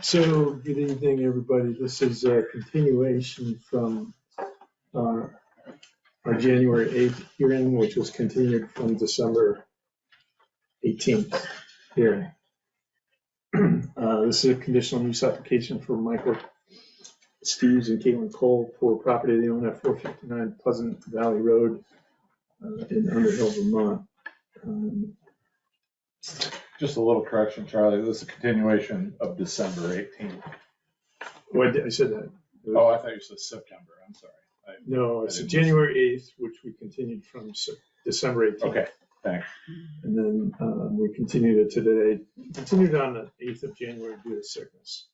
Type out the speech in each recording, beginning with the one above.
So, good evening, everybody. This is a continuation from our January 8th hearing, which was continued from December 18th hearing. This is a conditional use application for Michael Steeves and Caitlin Kohl for property they own at 459 Pleasant Valley Road in Underhill, Vermont. Just a little correction, Charlie. This is a continuation of December 18th. What I said that? Oh, I thought you said September. I'm sorry. No, it's January 8th, which we continued from December 18th. Okay, thanks. And then we continued it today, continued on the 8th of January due to sickness.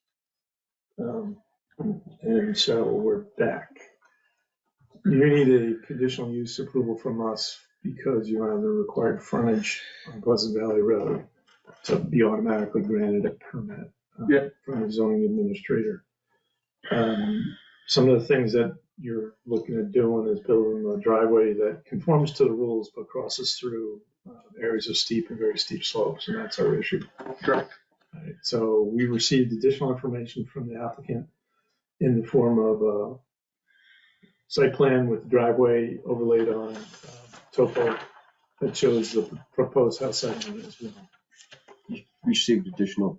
And so we're back. You need a conditional use approval from us because you have the required frontage on Pleasant Valley Road to be automatically granted a permit from the zoning administrator. Some of the things that you're looking at doing is building a driveway that conforms to the rules but crosses through areas of steep and very steep slopes, and that's our issue. Correct. Right. So we received additional information from the applicant in the form of a site plan with driveway overlaid on topo that shows the proposed house site as well. Received additional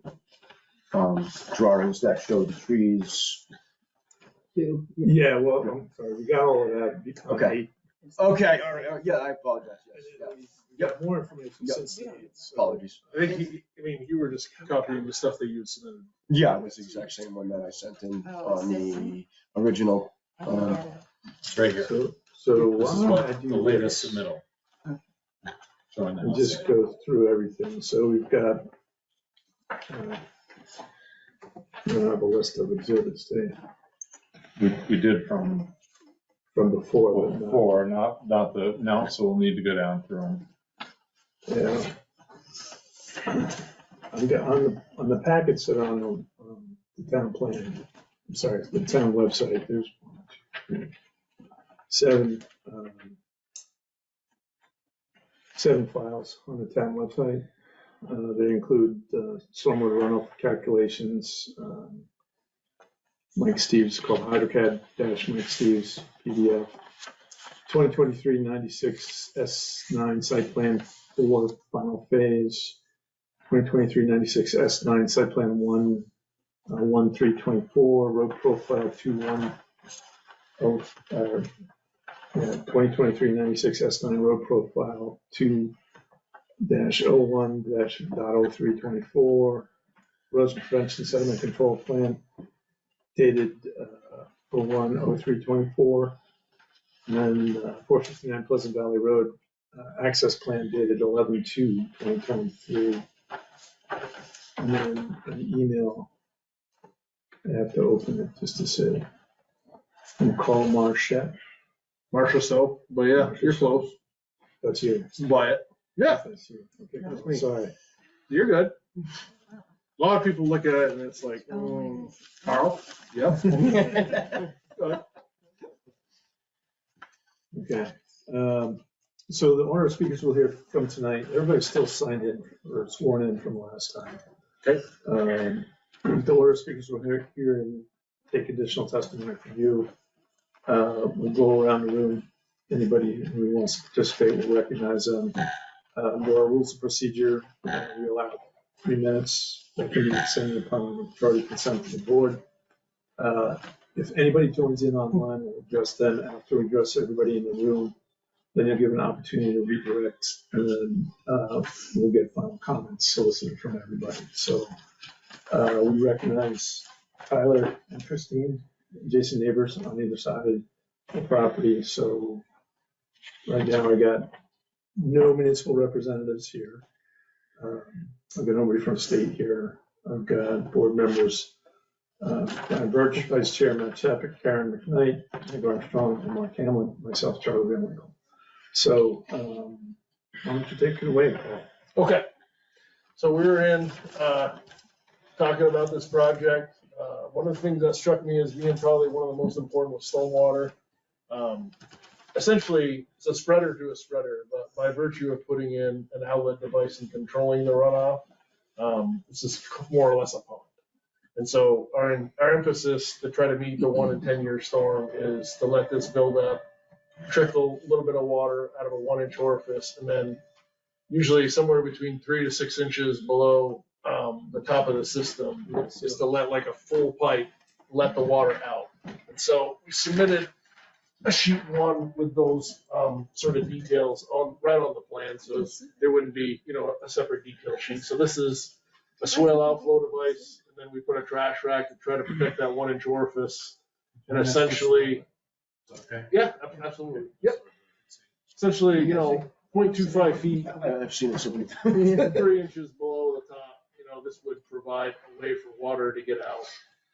drawings that show the trees. Yeah, well, I'm sorry, we got all of that. Okay. Okay, all right, yeah, I apologize. Yes. We got more information since the 8th. So. Apologies. I think you were just copying the stuff that you had submitted. Yeah, it was the exact same one that I sent in on the original. Right here. So This is why what don't I do the latest this? submittal. Showing We'll that. just go through everything. So we've got, we don't have a list of exhibits today We did from before. But before, not the, no, so we'll need to go down through them. yeah. On the packets that are on the town plan, I'm sorry, the town website, there's 7 files on the town website. They include stormwater runoff calculations, Mike Steeves called HydroCAD -Mike Steeves PDF, 2023-96 S9 site plan 4 final phase, 2023-96 S9 site plan 1 1/3/24 road profile 2/1 2023-96 S9 road profile 2-01-.0324 erosion prevention sediment control plan dated 01/03/24, and then 459 Pleasant Valley Road access plan dated 11/2/2023, and then an email. I have to open it just to see. And call Marcia. Marcia Soap, but yeah, you're close. That's you. Buy it. Yeah, That's you. Okay, That's cool. me. Sorry. you're good. A lot of people look at it and it's like, Carl? Yep. Okay. So the order of speakers we'll hear from tonight, everybody's still signed in or sworn in from last time. Okay. The order of speakers will hear and take additional testimony from you. We'll go around the room. Anybody who wants to participate will recognize them. There are rules of procedure. We allow 3 minutes that can be extended upon majority consent of the board. If anybody joins in online, we'll address them after we address everybody in the room. Then you'll give an opportunity to redirect, and then we'll get final comments solicited from everybody. So we recognize Tyler and Christine, Jason neighbors on either side of the property. So right now I got no municipal representatives here. I've got nobody from state here. I've got board members. Brian Birch, Vice Chair, Matt Chapik, Karen McKnight, Nick Armstrong, and Mark Hamlin, myself, Charlie Van Winkle. So why don't you take it away, Paul? Okay. So we were in talking about this project. One of the things that struck me as being probably one of the most important was stormwater. Essentially, it's a spreader to a spreader, but by virtue of putting in an outlet device and controlling the runoff, this is more or less a pond. And so our emphasis to try to meet the 1 in 10 year storm is to let this build up, trickle a little bit of water out of a 1-inch orifice, and then usually somewhere between 3 to 6 inches below the top of the system is to let like a full pipe let the water out. And so we submitted a sheet 1 with those sort of details right on the plan, so there wouldn't be a separate detail sheet. So this is a swale outflow device, and then we put a trash rack to try to protect that 1-inch orifice, and essentially, Okay. yeah, absolutely, yep. Essentially, 0.25 feet, I've seen it so many times. 3 inches below the top, this would provide a way for water to get out.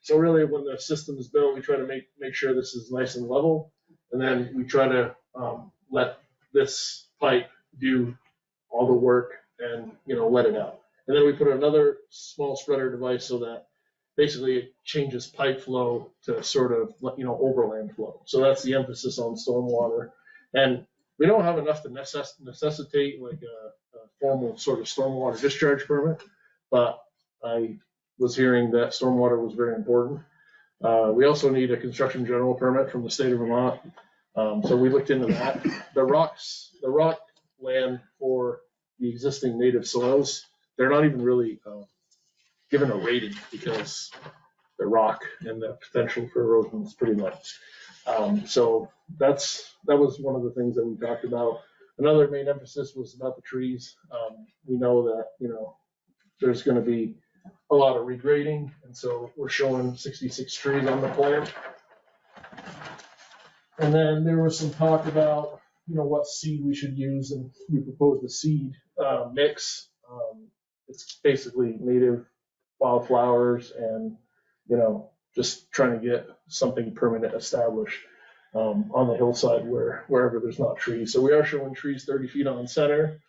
So really, when the system is built, we try to make sure this is nice and level, and then we try to let this pipe do all the work and let it out. And then we put another small spreader device so that basically it changes pipe flow to sort of overland flow. So that's the emphasis on stormwater, and we don't have enough to necessitate like a formal sort of stormwater discharge permit, but I was hearing that stormwater was very important. We also need a construction general permit from the state of Vermont. So we looked into that. The rock land for the existing native soils, they're not even really given a rating because the rock and the potential for erosion is pretty much. So that was one of the things that we talked about. Another main emphasis was about the trees. We know that there's going to be a lot of regrading, and so we're showing 66 trees on the plan. And then there was some talk about what seed we should use, and we proposed a seed mix. It's basically native wildflowers and just trying to get something permanent established on the hillside wherever there's not trees. So we are showing trees 30 feet on center.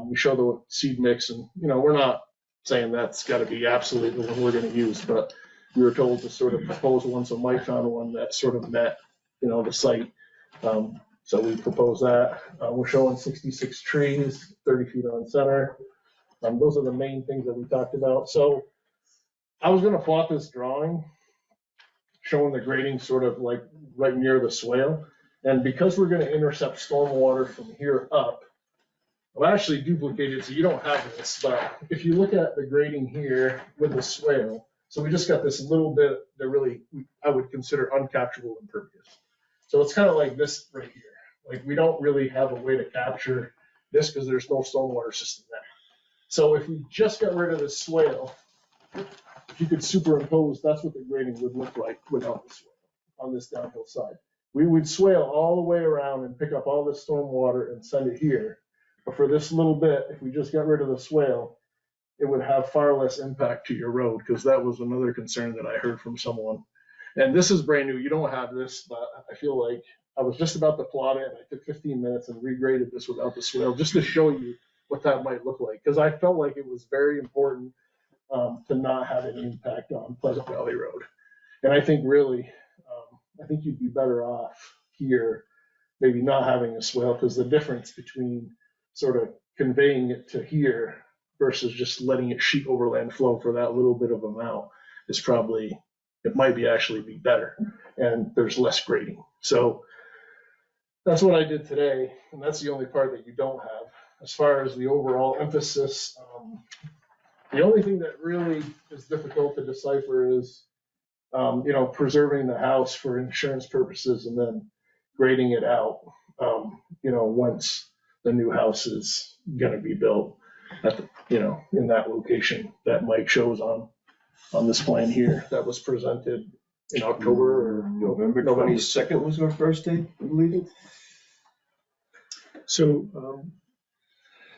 We show the seed mix, and we're not saying that's got to be absolutely the one we're going to use, but we were told to sort of propose one. So Mike found one that sort of met the site. So we proposed that. We're showing 66 trees, 30 feet on center. Those are the main things that we talked about. So I was going to plot this drawing showing the grading sort of like right near the swale. And because we're going to intercept stormwater from here up, I'll actually duplicate it so you don't have this, but if you look at the grading here with the swale, so we just got this little bit that really I would consider uncapturable impervious. So it's kind of like this right here. Like we don't really have a way to capture this because there's no stormwater system there. So if we just got rid of the swale, if you could superimpose, that's what the grading would look like without the swale on this downhill side. We would swale all the way around and pick up all this stormwater and send it here. But for this little bit, if we just got rid of the swale, it would have far less impact to your road, because that was another concern that I heard from someone. And this is brand new. You don't have this, but I feel like I was just about to plot it, and I took 15 minutes and regraded this without the swale just to show you what that might look like, because I felt like it was very important to not have an impact on Pleasant Valley Road. And I think really, I think you'd be better off here, maybe not having a swale, because the difference between sort of conveying it to here versus just letting it sheet overland flow for that little bit of amount is probably, it might be actually be better, and there's less grading. So that's what I did today, and that's the only part that you don't have. As far as the overall emphasis, the only thing that really is difficult to decipher is, preserving the house for insurance purposes and then grading it out, once the new house is going to be built at the, in that location that Mike shows on this plan here that was presented in October or November 22nd was our first day, I believe. So,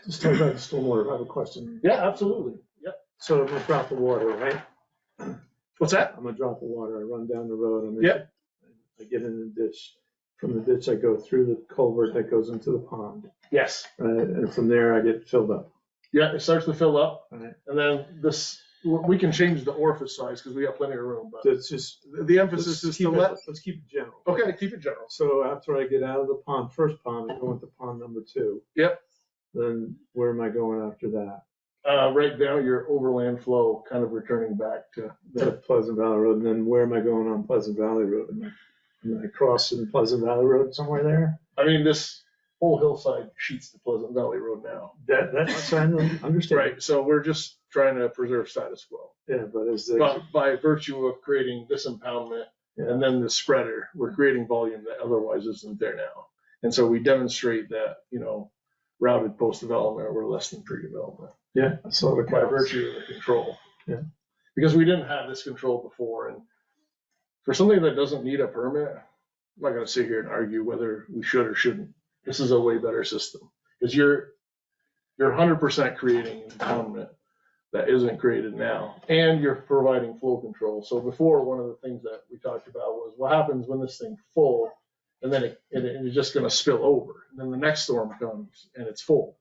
let's talk about the stormwater. I have a question. Yeah, absolutely. Yep. So I'm gonna drop the water, right? What's that? I'm gonna drop the water. I run down the road and Yep. I get in the ditch. From the ditch, I go through the culvert that goes into the pond. Yes. And from there, I get filled up. Yeah, it starts to fill up, Right. and then we can change the orifice size because we have plenty of room. But It's just, the emphasis is to let's keep it general. Okay, keep it general. So after I get out of the pond, first pond, I go into pond number 2. Yep. Then where am I going after that? Right now, your overland flow kind of returning back to to Pleasant Valley Road, and then where am I going on Pleasant Valley Road? Am I crossing Pleasant Valley Road somewhere there? I mean, this whole hillside sheets the Pleasant Valley Road now. That's, I understand. Right, so we're just trying to preserve status quo. Yeah, but is the, But by virtue of creating this impoundment and then the spreader, we're creating volume that otherwise isn't there now. And so we demonstrate that, routed post-development, we're less than pre-development yeah, I saw the by cows. virtue of the control. Yeah. Because we didn't have this control before, and for something that doesn't need a permit, I'm not gonna sit here and argue whether we should or shouldn't. This is a way better system, because you're 100% creating an impoundment that isn't created now, and you're providing flow control. So before, one of the things that we talked about was what happens when this thing's full, and then it's just gonna spill over, and then the next storm comes and it's full.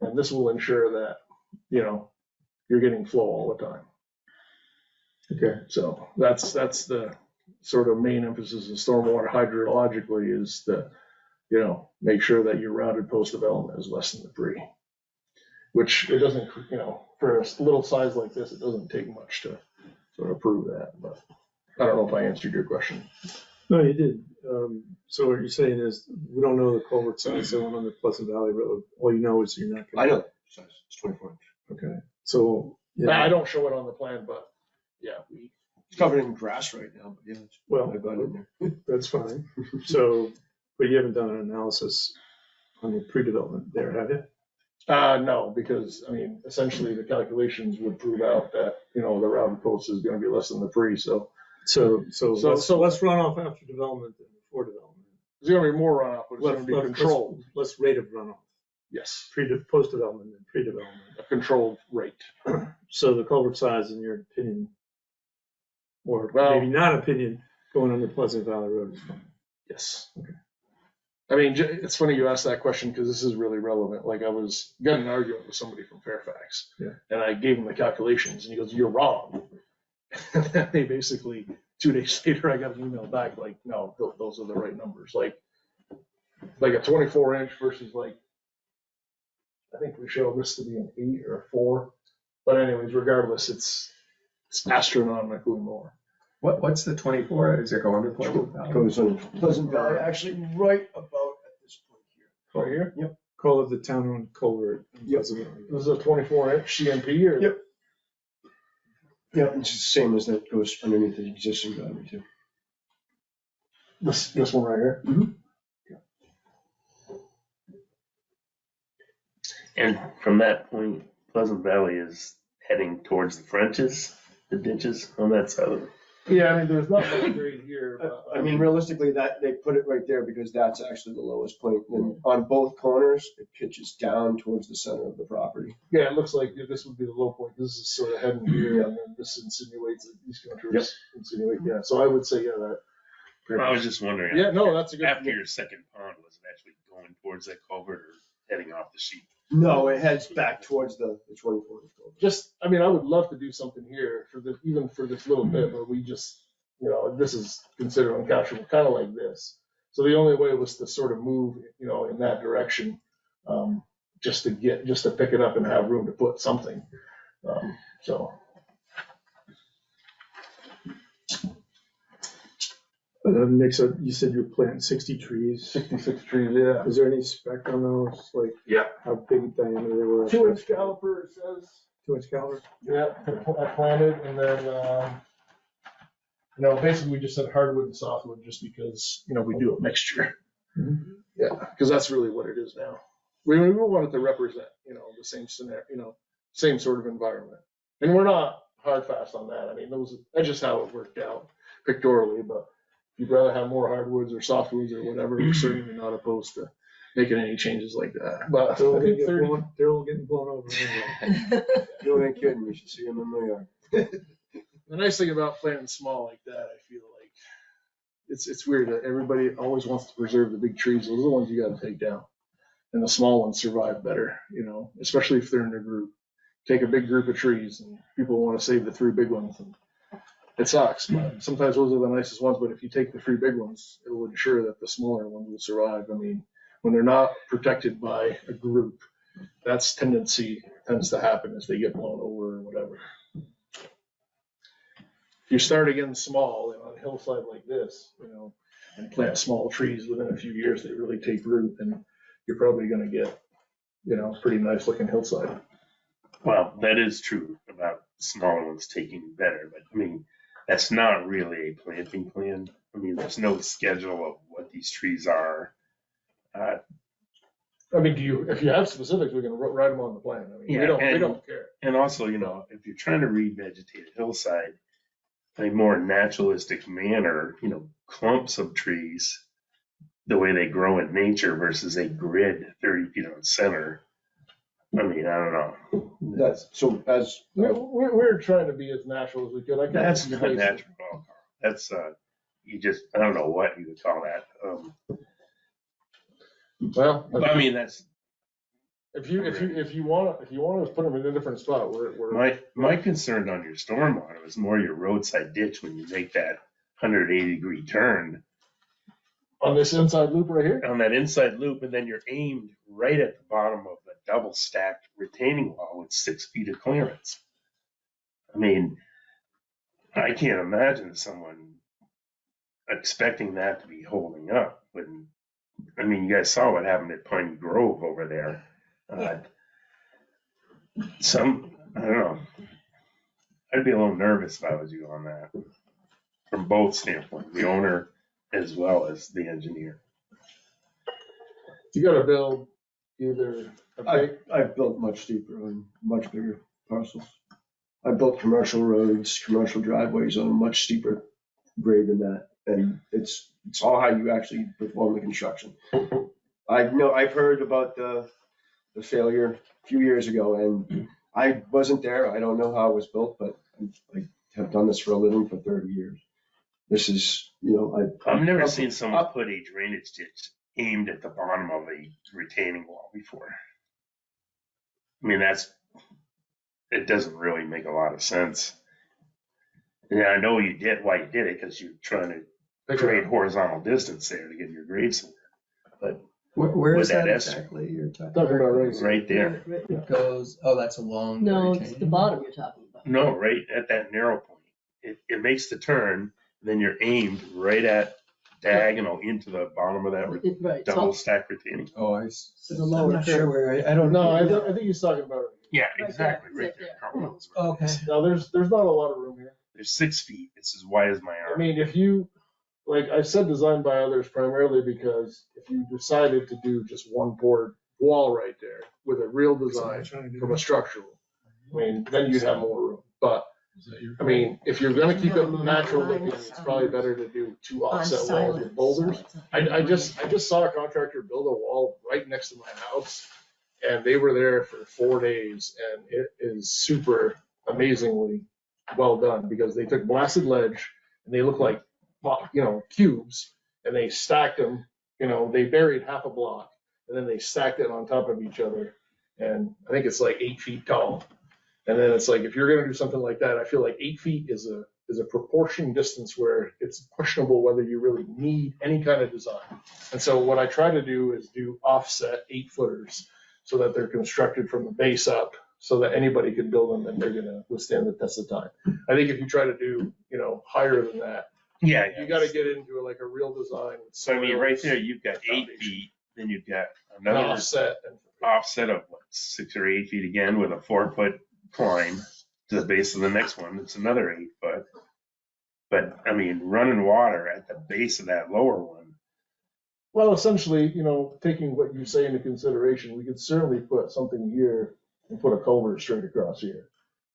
And this will ensure that, you're getting flow all the time. Okay, So that's the sort of main emphasis of stormwater hydrologically is to, make sure that your routed post-development is less than the pre. Which it doesn't, for a little size like this, it doesn't take much to sort of prove that, but I don't know if I answered your question. no, you did. So what you're saying is, we don't know the culvert size that went on the Pleasant Valley Road. All you know is you're not I gonna. know, size, it's 24 inch. Okay, so, I don't show it on the plan, but yeah, It's covered in grass right now, but yeah, it's, well, I've got it in there. that's fine. So, but you haven't done an analysis on the pre-development there, have you? no, because I mean, essentially the calculations would prove out that, the routed post is gonna be less than the pre, so So So- let's run off after development than before development. there's gonna be more runoff, but it's gonna be controlled. Let's rate of runoff, Yes, post-development and pre-development. a controlled rate. So the culvert size, in your opinion, or Well- maybe not opinion, going under Pleasant Valley Road is fine. Yes. Okay. I mean, it's funny you asked that question because this is really relevant. Like I was getting an argument with somebody from Fairfax, Yeah. and I gave him the calculations, and he goes, "You're wrong." And then they basically 2 days later, I got an email back like, "No, those are the right numbers." Like a 24-inch versus like, I think we showed this to be an 8 or a 4. But anyways, regardless, it's astronomically more. What's the 24? Is it going to Pleasant Valley? Goes on Pleasant Valley, actually right about at this point here. Right here. Yep. Call it the town-owned culvert. in Yep. Pleasant Valley. This is a 24-inch CMP, or Yep. Yeah, it's the same as that goes underneath the existing driveway too. this one right here. And from that point, Pleasant Valley is heading towards the Frenches, the ditches on that side of it. Yeah, I mean, there's not much grade here. But, I mean, realistically, that, they put it right there because that's actually the lowest point. And on both corners, it pitches down towards the center of the property. yeah, it looks like this would be the low point. This is sort of heading here, and then this insinuates that these countries insinuate. Yeah, so I would say, yeah, that. I was just wondering. Yeah, no, that's a good. After your second pond, was it actually going towards that culvert or heading off the sheet? No, it heads back towards the 24 inch. Just, I mean, I would love to do something here even for this little bit, but we just, this is considered uncapturable, kind of like this. So the only way was to sort of move, in that direction, just to pick it up and have room to put something. So. Nick said, you said you're planting 60 trees. 66 trees, yeah. Is there any spec on those, like Yeah. how big diameter they were? 2-inch caliper, it says. 2-inch caliber? Yeah, I planted, and then, basically we just said hardwood and softwood just because, we do a mixture. Mhm. Yeah, because that's really what it is now. We wanted to represent, the same scenario, same sort of environment. And we're not hard fast on that. I mean, that's just how it worked out pictorially, but if you'd rather have more hardwoods or softwoods or whatever, we're certainly not opposed to making any changes like that. But They're all I think 30. they're all getting blown over anyway. You ain't kidding, we should see them in my yard. The nice thing about planting small like that, I feel like it's weird that everybody always wants to preserve the big trees. Those are the ones you got to take down, and the small ones survive better. Especially if they're in a group. Take a big group of trees, and people want to save the 3 big ones. And it sucks, but sometimes those are the nicest ones. But if you take the 3 big ones, it will ensure that the smaller ones will survive. I mean, when they're not protected by a group, that's tends to happen as they get blown over or whatever. If you start again small, on a hillside like this, and plant small trees, within a few years, they really take root, and you're probably gonna get, pretty nice looking hillside. Well, that is true about smaller ones taking better, but I mean, that's not really a planting plan. I mean, there's no schedule of what these trees are. I mean, if you have specifics, we can write them on the plan. I mean, Yeah, we don't care. And also, if you're trying to revegetate a hillside, a more naturalistic manner, clumps of trees, the way they grow in nature versus a grid 30 feet on center. I mean, I don't know. That's, so as, We're trying to be as natural as we could. That's not natural. That's, I don't know what you would call that. Well, I mean, that's. if you want to put them in a different spot, My concern on your stormwater is more your roadside ditch when you make that 180-degree turn on this inside loop right here. on that inside loop, and then you're aimed right at the bottom of the double stacked retaining wall with 6 feet of clearance. I mean, I can't imagine someone expecting that to be holding up. But I mean, you guys saw what happened at Piney Grove over there. I don't know. I'd be a little nervous if I was you on that, from both standpoints, the owner as well as the engineer. You got to build either I've built much steeper on much bigger parcels. I built commercial roads, commercial driveways on a much steeper grade than that. And it's all how you actually perform the construction. I've heard about the failure a few years ago, and I wasn't there. I don't know how it was built, but I have done this for a living for 30 years. This is, I've never seen someone put a drainage ditch aimed at the bottom of a retaining wall before. I mean, it doesn't really make a lot of sense. And I know why you did it, because you're trying to create horizontal distance there to get your grade somewhere. But Where is that that exactly you're talking talking about about? right there. It goes, that's along the No, it's the retaining bottom you're talking about. No, right at that narrow point. It makes the turn, then you're aimed right at diagonal into the bottom of that Right, double so stack retaining. Oh, So the I'm lower not sure curve. where, I don't No, know. I think he's talking about it. Yeah, Right exactly, there, right right there. there. Carmel's. Okay. Now there's not a lot of room here. There's 6 feet. It's as wide as my I arm. mean, if you, like I said, designed by others primarily because if you decided to do just one poured wall right there with a real design from a structural, I mean, then you'd have more room. But I mean, if you're gonna keep it natural looking, it's probably better to do 2 offset walls with boulders. I just saw a contractor build a wall right next to my house, and they were there for 4 days, and it is super amazingly well done because they took blasted ledge and they look like, cubes, and they stacked them. They buried half a block, and then they stacked it on top of each other, and I think it's like 8 feet tall. And then it's like, if you're gonna do something like that, I feel like 8 feet is a proportion distance where it's questionable whether you really need any kind of design. And so what I try to do is do offset 8-footers so that they're constructed from the base up so that anybody can build them and they're gonna withstand the test of time. I think if you try to do, higher than that, Yeah, you gotta get into like a real design. With So I mean, right there, soils, you've got 8 foundation, feet, then you've got an another offset. offset of 6 or 8 feet again with a 4-foot climb to the base of the next one. It's another 8 foot. But I mean, running water at the base of that lower one. Well, essentially, taking what you say into consideration, we could certainly put something here and put a culvert straight across here.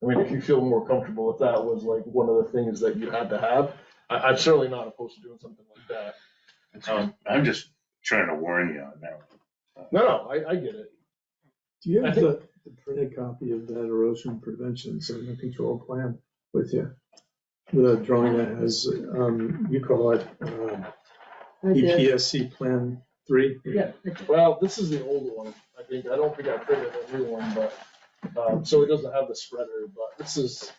I mean, if you feel more comfortable, if that was like one of the things that you had to have, I'm certainly not opposed to doing something like that. I'm just trying to warn you on that one. No, I get it. Do you have I think- the printed copy of that erosion prevention sediment control plan with you? The drawing that has, you call it, Right there. EPSC Plan 3? Yeah. Well, this is the old one. I don't think I printed a new one, but, so it doesn't have the spreader, but this is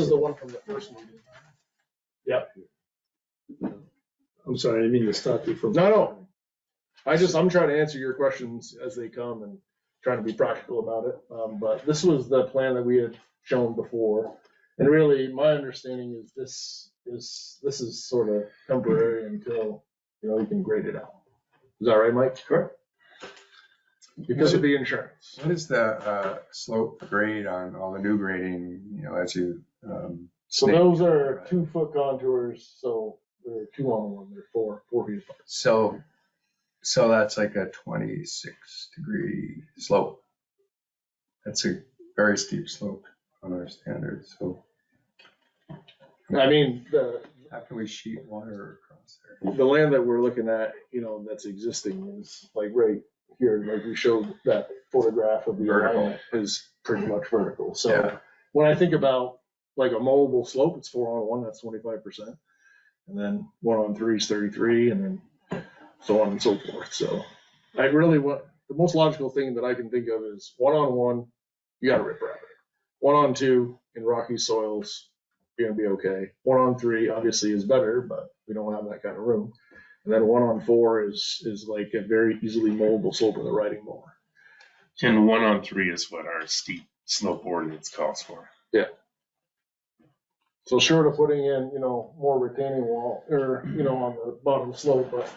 the one from the first meeting. Yep. I'm sorry, I didn't mean to stop you from. No. I'm trying to answer your questions as they come, and trying to be practical about it. But this was the plan that we had shown before. And really, my understanding is this is sort of temporary until, you can grade it out. Is that right, Mike? Correct. Because of the insurance. What is the slope grade on all the new grading, as you? So those are 2-foot contours, so they're 2 on 1, they're 4 feet apart. So that's like a 26-degree slope. That's a very steep slope on our standards, so. I mean, How can we sheet water across there? the land that we're looking at, that's existing is like right here, like we showed that photograph of the Vertical. alignment is pretty much vertical. So Yeah. when I think about like a mowable slope, it's 4 on 1, that's 25%. And then 1 on 3 is 33, and then so on and so forth. So I really the most logical thing that I can think of is 1 on 1, you got to rip wrap it. 1 on 2 in rocky soils, you're gonna be okay. 1 on 3 obviously is better, but we don't have that kind of room. And then 1 on 4 is like a very easily mowable slope with a riding mower. And 1 on 3 is what our steep slope ordinance calls for. So short of putting in, more retaining wall or, on the bottom slope, but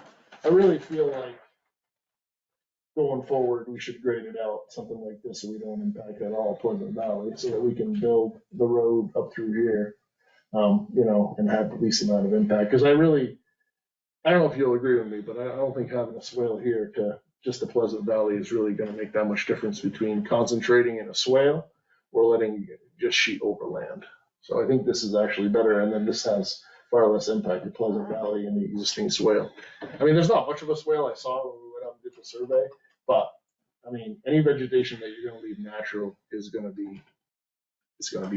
I really feel like going forward, we should grade it out, something like this, so we don't impact at all Pleasant Valley, so that we can build the road up through here, and have the least amount of impact. Cause I don't know if you'll agree with me, but I don't think having a swale here to just the Pleasant Valley is really gonna make that much difference between concentrating in a swale or letting it just sheet over land. So I think this is actually better, and then this has far less impact to Pleasant Valley and the existing swale. I mean, there's not much of a swale I saw when we went out and did the survey, but I mean, any vegetation that you're gonna leave natural is gonna be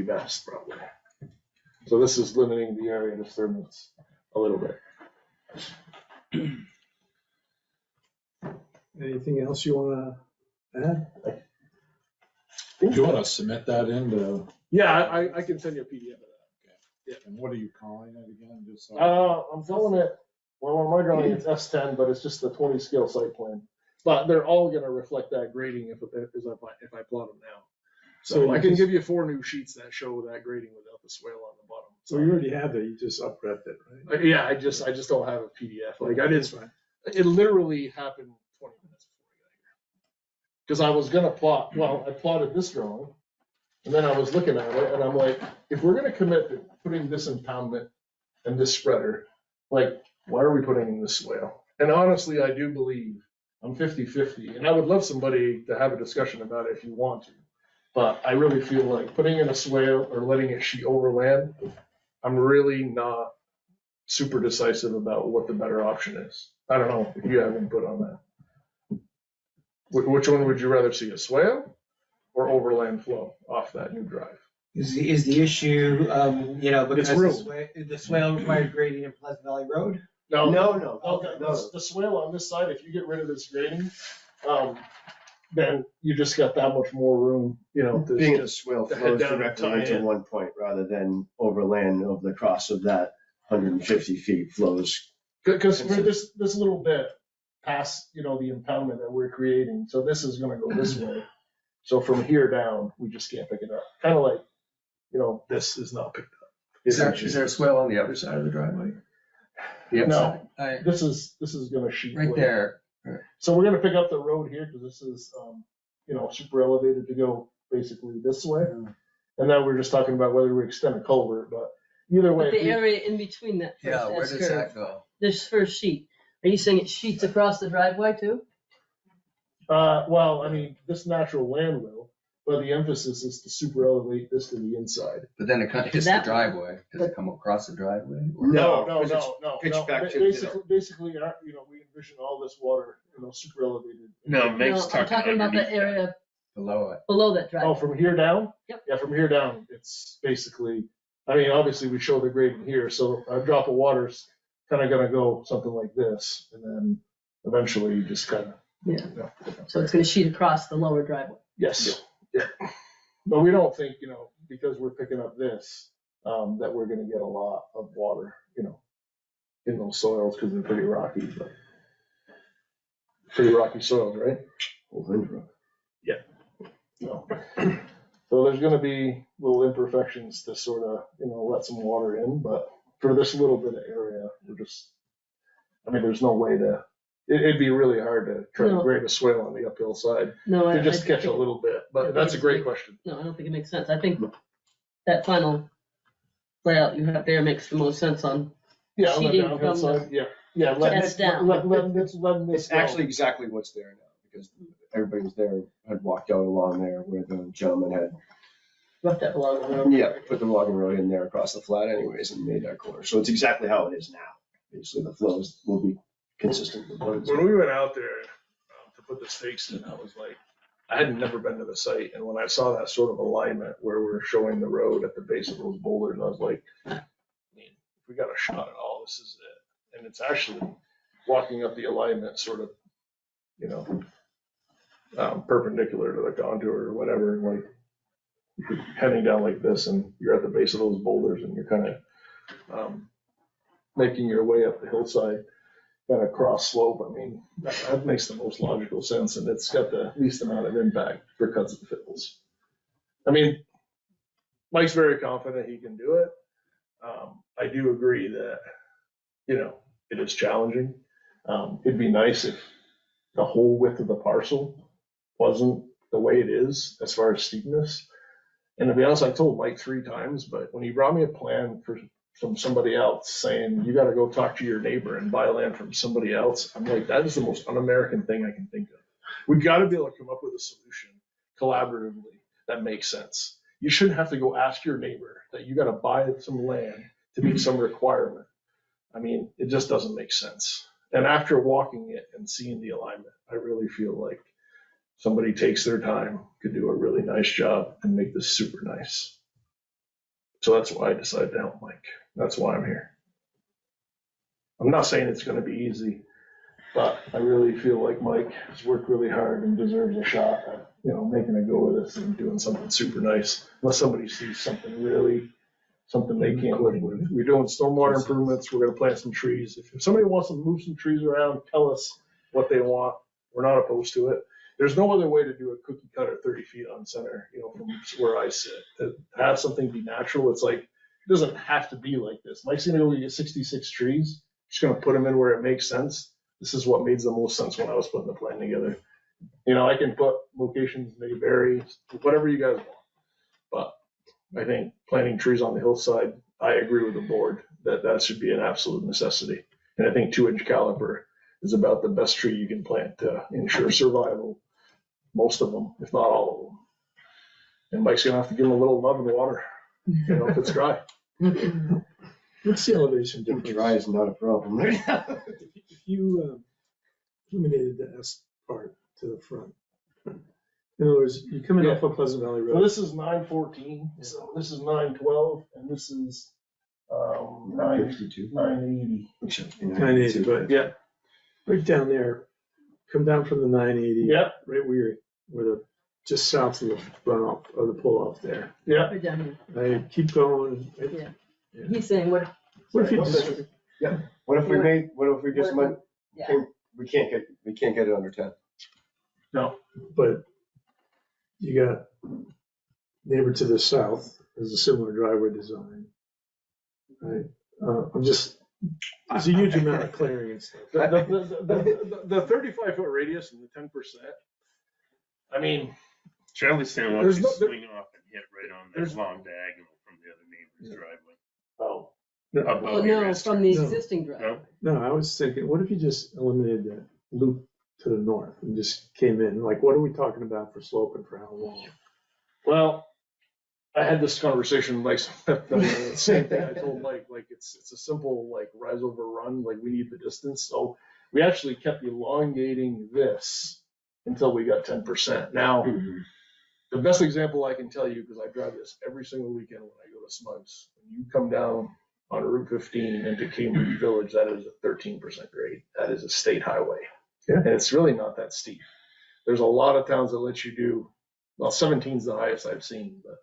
best probably. So this is limiting the area disturbance a little bit. Anything else you wanna add? Do you want to submit that into, Yeah, I can send you a PDF of that. and what are you calling it again? Just so. I'm calling it, well, on my drawing, it's S10, but it's just the 20 scale site plan. But they're all gonna reflect that grading if I plot them now. So I can give you 4 new sheets that show that grading without the swale on the bottom. So you already have that, you just up-repped it, right? Yeah, I just don't have a PDF. Like I That's didn't, fine. it literally happened 20 minutes before I got here. Cause I was gonna I plotted this drawing, and then I was looking at it, and I'm like, if we're gonna commit to putting this impoundment and this spreader, like, why are we putting in this swale? And honestly, I do believe I'm 50-50, and I would love somebody to have a discussion about it if you want to. But I really feel like putting in a swale or letting it sheet over land, I'm really not super decisive about what the better option is. I don't know if you have input on that. Which one would you rather see, a swale or overland flow off that new drive? Is the issue, because room. the swale required grading in Pleasant Valley Road? No, No. okay, the swale on this side, if you get rid of this grading, then you just got that much more room, Being to a swale the flows head down and directly tie into in. one point rather than overland over the cross of that 150 feet flows. Because we're this little bit past, the impoundment that we're creating, so this is gonna go this way. So from here down, we just can't pick it up. Kind of like, this is not picked up. Is there a swale on the other side of the driveway? No, I- this is gonna sheet. Right way. there. So we're gonna pick up the road here, because this is, super elevated to go basically this way. And then we're just talking about whether we extend a culvert, but either way. But the if you- area in between that Yeah, where first does S that curve, go? this first sheet, are you saying it sheets across the driveway too? Well, I mean, this natural land will, but the emphasis is to super elevate this to the inside. But then it kind of hits the That- driveway. Does it come across the driveway? or- No, No. pitch back to Basically, we envision all this water, super elevated. No, Meg's No, I'm talking about the underneath that. area Below it. below that Oh, driveway. from here down? Yep. Yeah, from here down, it's basically, I mean, obviously we show the grading here, so a drop of water's kind of gonna go something like this, and then eventually you just kind of. Yeah. So it's gonna sheet across the lower driveway. Yes, yeah. But we don't think, because we're picking up this, that we're gonna get a lot of water, in those soils, because they're pretty rocky, but. Pretty rocky soils, right? Windrow. Yeah. No. So there's gonna be little imperfections to sort of, let some water in, but for this little bit of area, there's no way to, it'd be really hard to try to No. grade a swale on the uphill side No, to just catch a think- little bit, I but think that's a it's great big. question. No, I don't think it makes sense. I think that final layout you have there makes the most sense on, Yeah, on the Sheeting downhill from the side, yeah, let chest down. letting this It's go. actually exactly what's there now, because everybody was there, had walked out along there where the gentleman had, roughed up along the road. yeah, put the logging road in there across the flat anyways and made that corner. So it's exactly how it is now. Basically, the flows will be consistent with what it's. When we went out there to put the stakes in, I was like, I had never been to the site, and when I saw that sort of alignment where we're showing the road at the base of those boulders, I was like, if we got a shot at all, this is it. And it's actually walking up the alignment sort of, perpendicular to the contour or whatever, and like you're heading down like this, and you're at the base of those boulders, and you're kind of making your way up the hillside, kind of cross slope. That makes the most logical sense, and it's got the least amount of impact for cuts and fills. Mike's very confident he can do it. I do agree that, it is challenging. It'd be nice if the whole width of the parcel wasn't the way it is as far as steepness. And to be honest, I told Mike 3 times, but when he brought me a plan from somebody else saying, you gotta go talk to your neighbor and buy land from somebody else, I'm like, that is the most un-American thing I can think of. We've gotta be able to come up with a solution collaboratively that makes sense. You shouldn't have to go ask your neighbor that you gotta buy some land to meet some requirement. It just doesn't make sense. And after walking it and seeing the alignment, I really feel like somebody takes their time, could do a really nice job and make this super nice. So that's why I decided to help Mike. That's why I'm here. I'm not saying it's gonna be easy, but I really feel like Mike has worked really hard and deserves a shot at, making a go of this and doing something super nice. Unless somebody sees something they can't live with. We're doing stormwater improvements. We're gonna plant some trees. If somebody wants to move some trees around, tell us what they want. We're not opposed to it. There's no other way to do a cookie cutter 30 feet on center, from where I sit. To have something be natural, it's like, it doesn't have to be like this. Mike's gonna go get 66 trees. Just gonna put them in where it makes sense. This is what made the most sense when I was putting the plan together. I can put locations, may vary, whatever you guys want. But I think planting trees on the hillside, I agree with the board that should be an absolute necessity. And I think 2-inch caliper is about the best tree you can plant to ensure survival. Most of them, if not all of them. And Mike's gonna have to give them a little love and water, if it's dry. What's the elevation Dry difference? is not a problem right now. If you eliminated the S part to the front. In other words, you're coming off of Pleasant Valley So Road. this is 914, so this is 912, and this is 52. 980. 980, but yeah, right down there, come down from the 980. Yep. Right where the, just south of the runoff, or the pull off there. Yeah. Right down I keep going. here. He's saying, what What if you What just, if we just went, yeah. we can't get it under 10. no, but you got neighbor to the south has a similar driveway design. Right, there's a huge amount of clearing and stuff. The 35-foot radius and the 10%. Charlie's saying, why There's don't you no- swing off and hit right on there's- that long diagonal from the other neighbor's driveway? Oh, Oh, no, from the existing driveway. No, I was thinking, what if you just eliminated that loop to the north and just came in? Like, what are we talking about for slope and for how long? well, I had this conversation, like, the same thing I told Mike, like, it's a simple, like, rise over run, like, we need the distance. So we actually kept elongating this until we got 10%. Now, the best example I can tell you, because I drive this every single weekend when I go to Smugs, when you come down on Route 15 into Cambridge Village, that is a 13% grade. That is a state highway. Yeah. And it's really not that steep. There's a lot of towns that let you do, well, 17 is the highest I've seen, but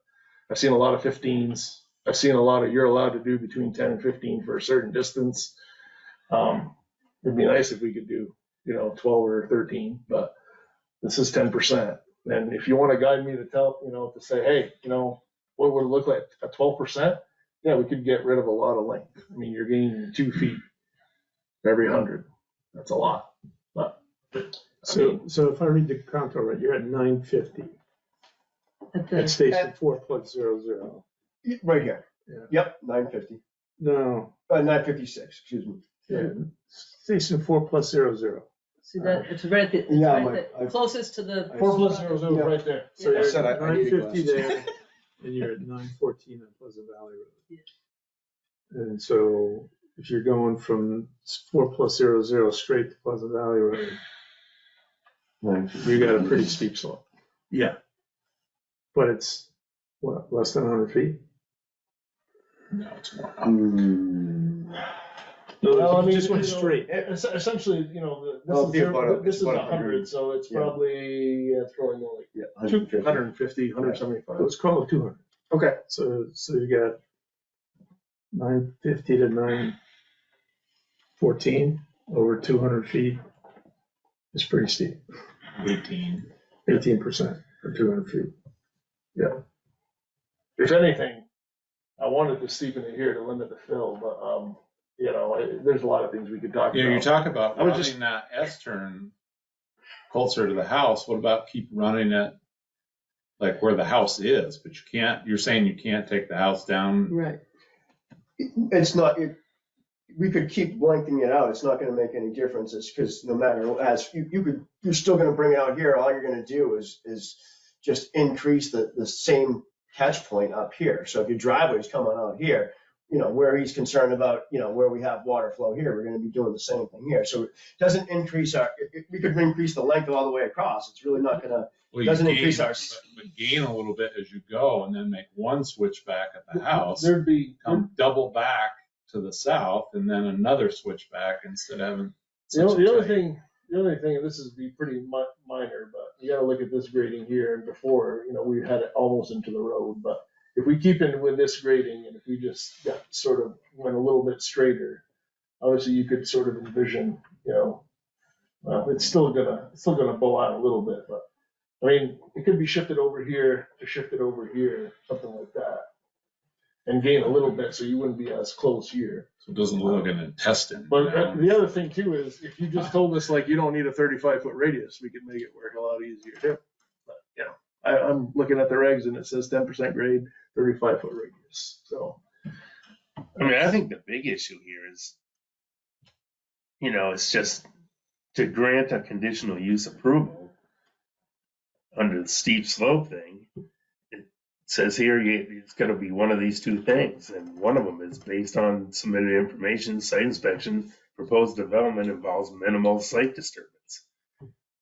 I've seen a lot of 15s. I've seen a lot of, you're allowed to do between 10 and 15 for a certain distance. It'd be nice if we could do, 12 or 13, but this is 10%. And if you want to guide me to tell, to say, hey, what would it look like at 12%? Yeah, we could get rid of a lot of length. I mean, you're gaining 2 feet every 100. That's a lot. But So if I read the contour right, you're at 950 at station 4+00. Right here. Yeah. Yep, 950. No, 956, excuse me. yeah, station 4+00. See that, it's right at the, Yeah, closest to the. 4+00 Yeah. right there. So you're I said at I need 950 glasses. there, and you're at 914 on Pleasant Valley Road. And so if you're going from 4+00 straight to Pleasant Valley Road, you got a pretty steep slope. Yeah. But it's, what, less than 100 feet? No, it's more. Well, I You mean, just went straight. Essentially, Well, this is it's about 100, so it's yeah. probably, it's going like Yeah, 150, 175. Let's call it 200. Okay. So you got 950 to 914 over 200 feet. It's pretty steep. 18% for 200 feet. If anything, I wanted to steepen it here to limit the fill, but, there's a lot of things we could talk You know, you about. talk about I was running just- that S-turn closer to the house. What about keep running it like where the house is? But you're saying you can't take the house down. Right. It's not, we could keep lengthening it out. It's not gonna make any differences, because no matter, you're still gonna bring it out here. All you're gonna do is just increase the same catch point up here. So if your driveway's coming out here, where he's concerned about, where we have water flow here, we're gonna be doing the same thing here. So it doesn't increase we could increase the length all the way across. It's really not gonna, Well, you doesn't gain- increase our- but gain a little bit as you go, and then make one switch back at the house. There'd be, Come double back to the south, and then another switch back instead of having. the such a other tight- thing, and this is be pretty minor, but you gotta look at this grading here, and before, we had it almost into the road, but if we keep in with this grading, and if we just went a little bit straighter, obviously you could sort of envision, well, it's still gonna bow out a little bit, but, I mean, it could be shifted over here to shifted over here, something like that, and gain a little bit, so you wouldn't be as close here. So it doesn't look like an intestine. But the other thing too is, if you just told us like you don't need a 35-foot radius, we could make it work a lot easier too. But I'm looking at the regs and it says 10% grade, 35-foot radius. So I mean, I think the big issue here is, it's just to grant a conditional use approval under the steep slope thing. It says here it's got to be one of these two things, and one of them is based on submitted information, site inspection, proposed development involves minimal site disturbance.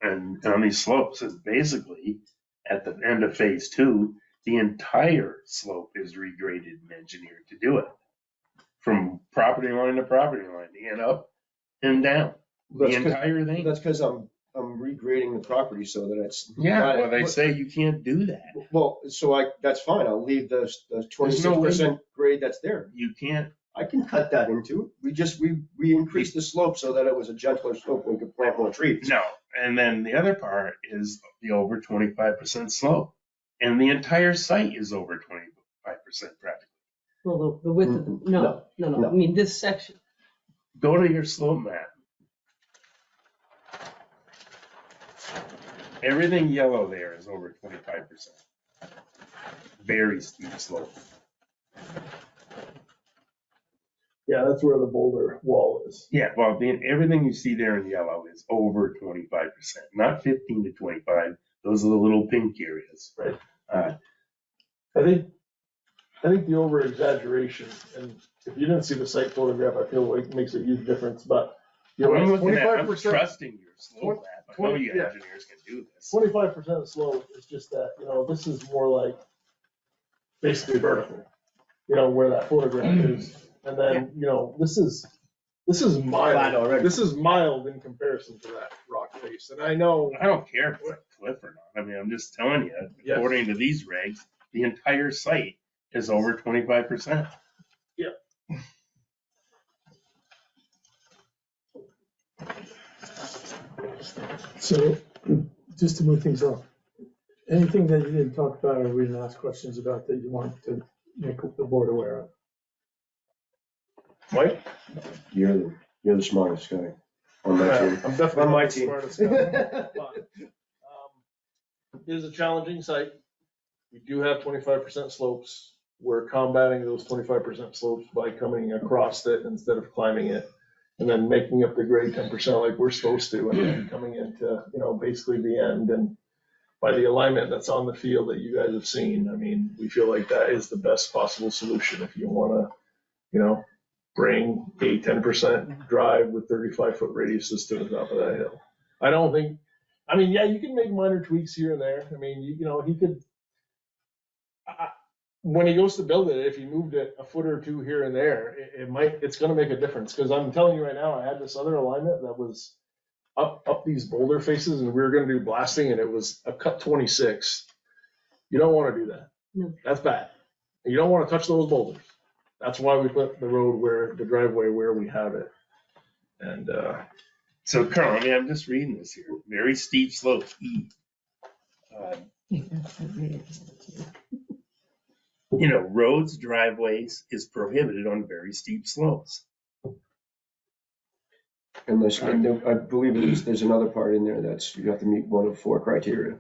And on these slopes, is basically at the end of phase 2, the entire slope is regraded and engineered to do it. From property line to property line, and up and down, the entire thing. that's because I'm regrading the property so that it's. Yeah, well, they say you can't do that. Well, so that's fine. I'll leave the 26% grade that's there. You can't, I can cut that into it. We increased the slope so that it was a gentler slope and we could plant more trees. no. And then the other part is the over 25% slope. And the entire site is over 25% practically. Well, the width of the, no, I mean, this section. Go to your slope map. Everything yellow there is over 25%. Very steep slope. yeah, that's where the boulder wall is. Yeah, well, everything you see there in yellow is over 25%, not 15 to 25. Those are the little pink areas. Right. Uh, I think the over exaggeration, and if you didn't see the site photograph, I feel like it makes a huge difference, but you're I'm right, looking at, I'm 25%. trusting your slope map. I know you yeah. engineers can do this. 25% slope is just that, this is more like basically vertical, where that photograph is. And then, this is Flat mild. already. This is mild in comparison to that rock face. And I know, I don't care if it's a cliff or not. I mean, I'm just telling you, Yes. according to these regs, the entire site is over 25%. So just to move things up, Anything that you didn't talk about or we didn't ask questions about that you want to make the board aware of? Mike? You're the smartest guy on my team. I'm definitely On my not the team. smartest guy, but, it is a challenging site. We do have 25% slopes. We're combating those 25% slopes by coming across it instead of climbing it. And then making up the grade 10% like we're supposed to, and then coming into, basically the end. And by the alignment that's on the field that you guys have seen, I mean, we feel like that is the best possible solution if you wanna, bring a 10% drive with 35-foot radiuses to the top of that hill. Yeah, you can make minor tweaks here and there. I mean, he could, when he goes to build it, if he moved it a foot or two here and there, it's gonna make a difference. Cause I'm telling you right now, I had this other alignment that was up these boulder faces and we were gonna do blasting and it was a cut 26. You don't wanna do that. No. That's bad. You don't wanna touch those boulders. That's why we put the driveway where we have it. And, So Carl, I'm just reading this here. Very steep slopes, E. Roads, driveways is prohibited on very steep slopes. Unless, I believe there's another part in there that's, you have to meet one of 4 criteria.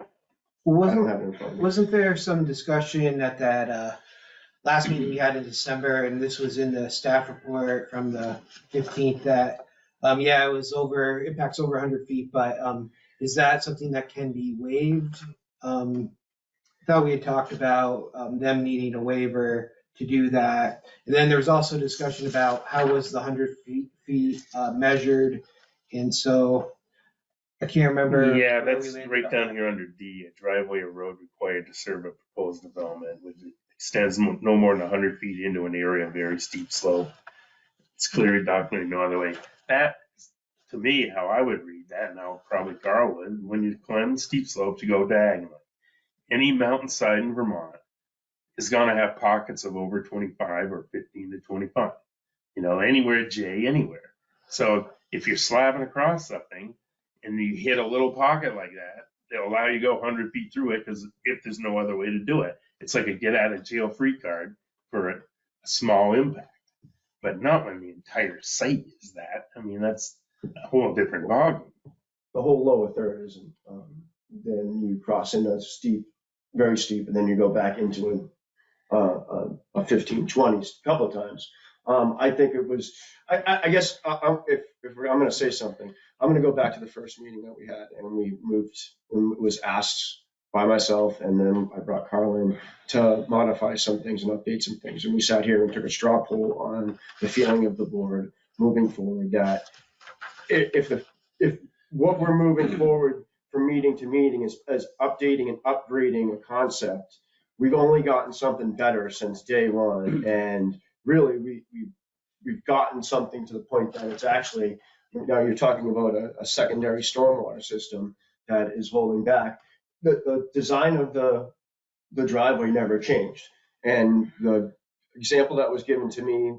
I don't have it in front of me. Wasn't there some discussion at that last meeting we had in December, and this was in the staff report from the 15th, that, it was impacts over 100 feet, but is that something that can be waived? I thought we had talked about them needing a waiver to do that. And then there was also discussion about how was the 100 feet measured, and so I can't remember. Yeah, where that's we landed right on down that. here under D, a driveway or road required to serve a proposed development, which extends no more than 100 feet into an area of very steep slope. It's clearly documented no other way. That, to me, how I would read that, now probably Carl would, when you climb steep slopes, you go diagonally. Any mountainside in Vermont is gonna have pockets of over 25 or 15 to 25. Anywhere J, anywhere. So if you're slapping across something and you hit a little pocket like that, they'll allow you to go 100 feet through it, because if there's no other way to do it, it's like a get out of jail free card for a small impact. But not when the entire site is that. I mean, that's a whole different ballgame. The whole lower third isn't, then you cross into steep, very steep, and then you go back into a 15, 20 a couple of times. I think it was, I guess, if I'm gonna say something, I'm gonna go back to the first meeting that we had, and we moved, and it was asked by myself, and then I brought Carl in to modify some things and update some things. And we sat here and took a straw poll on the feeling of the board moving forward, that if what we're moving forward from meeting to meeting is updating and upgrading a concept, we've only gotten something better since day one. And really, we've gotten something to the point that it's actually, now you're talking about a secondary stormwater system that is holding back. The design of the driveway never changed. And the example that was given to me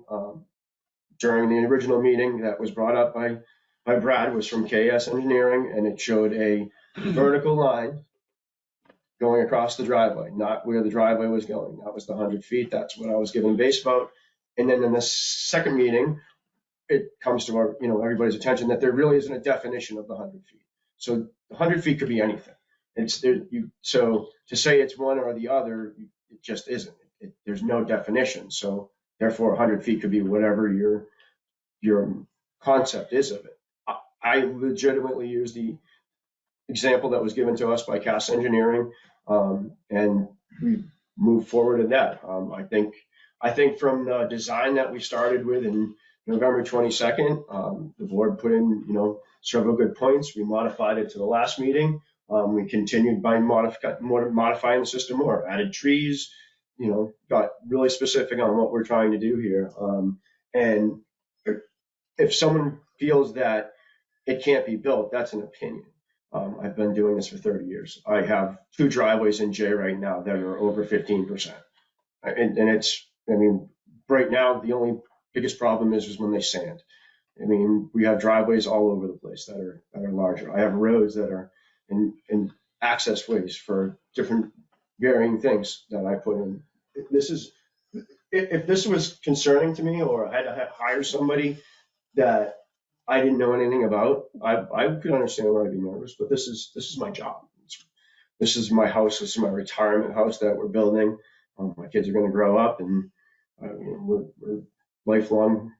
during the original meeting that was brought up by Brad was from KS Engineering, and it showed a vertical line going across the driveway, not where the driveway was going. That was the 100 feet. That's what I was given base about. And then in the second meeting, it comes to our, everybody's attention that there really isn't a definition of the 100 feet. So 100 feet could be anything. So to say it's one or the other, it just isn't. There's no definition. So therefore 100 feet could be whatever your concept is of it. I legitimately use the example that was given to us by CAS Engineering, and we moved forward in that. I think from the design that we started with in November 22nd, the board put in, several good points. We modified it to the last meeting. We continued by modifying the system more, added trees, got really specific on what we're trying to do here. And if someone feels that it can't be built, that's an opinion. I've been doing this for 30 years. I have 2 driveways in J right now that are over 15%. And right now, the only biggest problem is when they sand. We have driveways all over the place that are larger. I have roads that are in access ways for different varying things that I put in. If this was concerning to me, or I had to hire somebody that I didn't know anything about, I could understand why I'd be nervous, but this is my job. This is my house. This is my retirement house that we're building. My kids are going to grow up, and we're lifelong,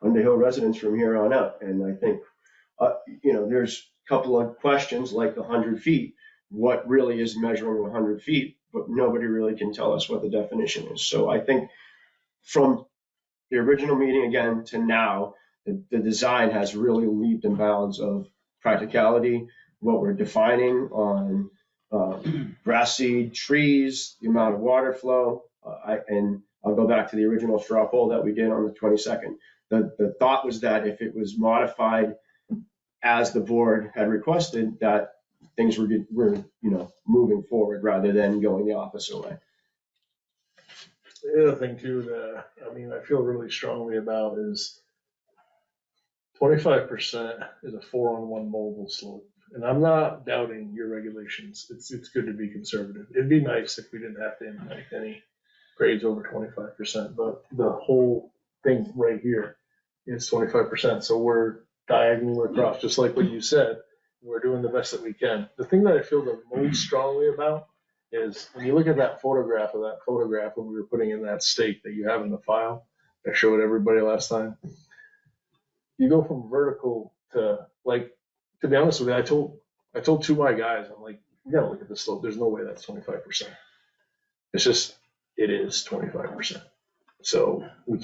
Underhill residents from here on out. And I think, there's a couple of questions like the 100 feet. What really is measuring 100 feet? But nobody really can tell us what the definition is. So I think from the original meeting again to now, the design has really leaped and bounds of practicality, what we're defining on grass seed, trees, the amount of water flow. And I'll go back to the original straw poll that we did on the 22nd. The thought was that if it was modified as the board had requested, that things were moving forward rather than going the opposite way. The other thing too that I feel really strongly about is 25% is a 4-on-1 mobile slope. And I'm not doubting your regulations. It's good to be conservative. It'd be nice if we didn't have to impact any grades over 25%, but the whole thing right here is 25%. So we're diagonal across, just like what you said. We're doing the best that we can. The thing that I feel the most strongly about is when you look at that photograph when we were putting in that stake that you have in the file, I showed everybody last time. You go from vertical to to be honest with you, I told two of my guys, I'm like, we gotta look at the slope. There's no way that's 25%. It's just, it is 25%. So I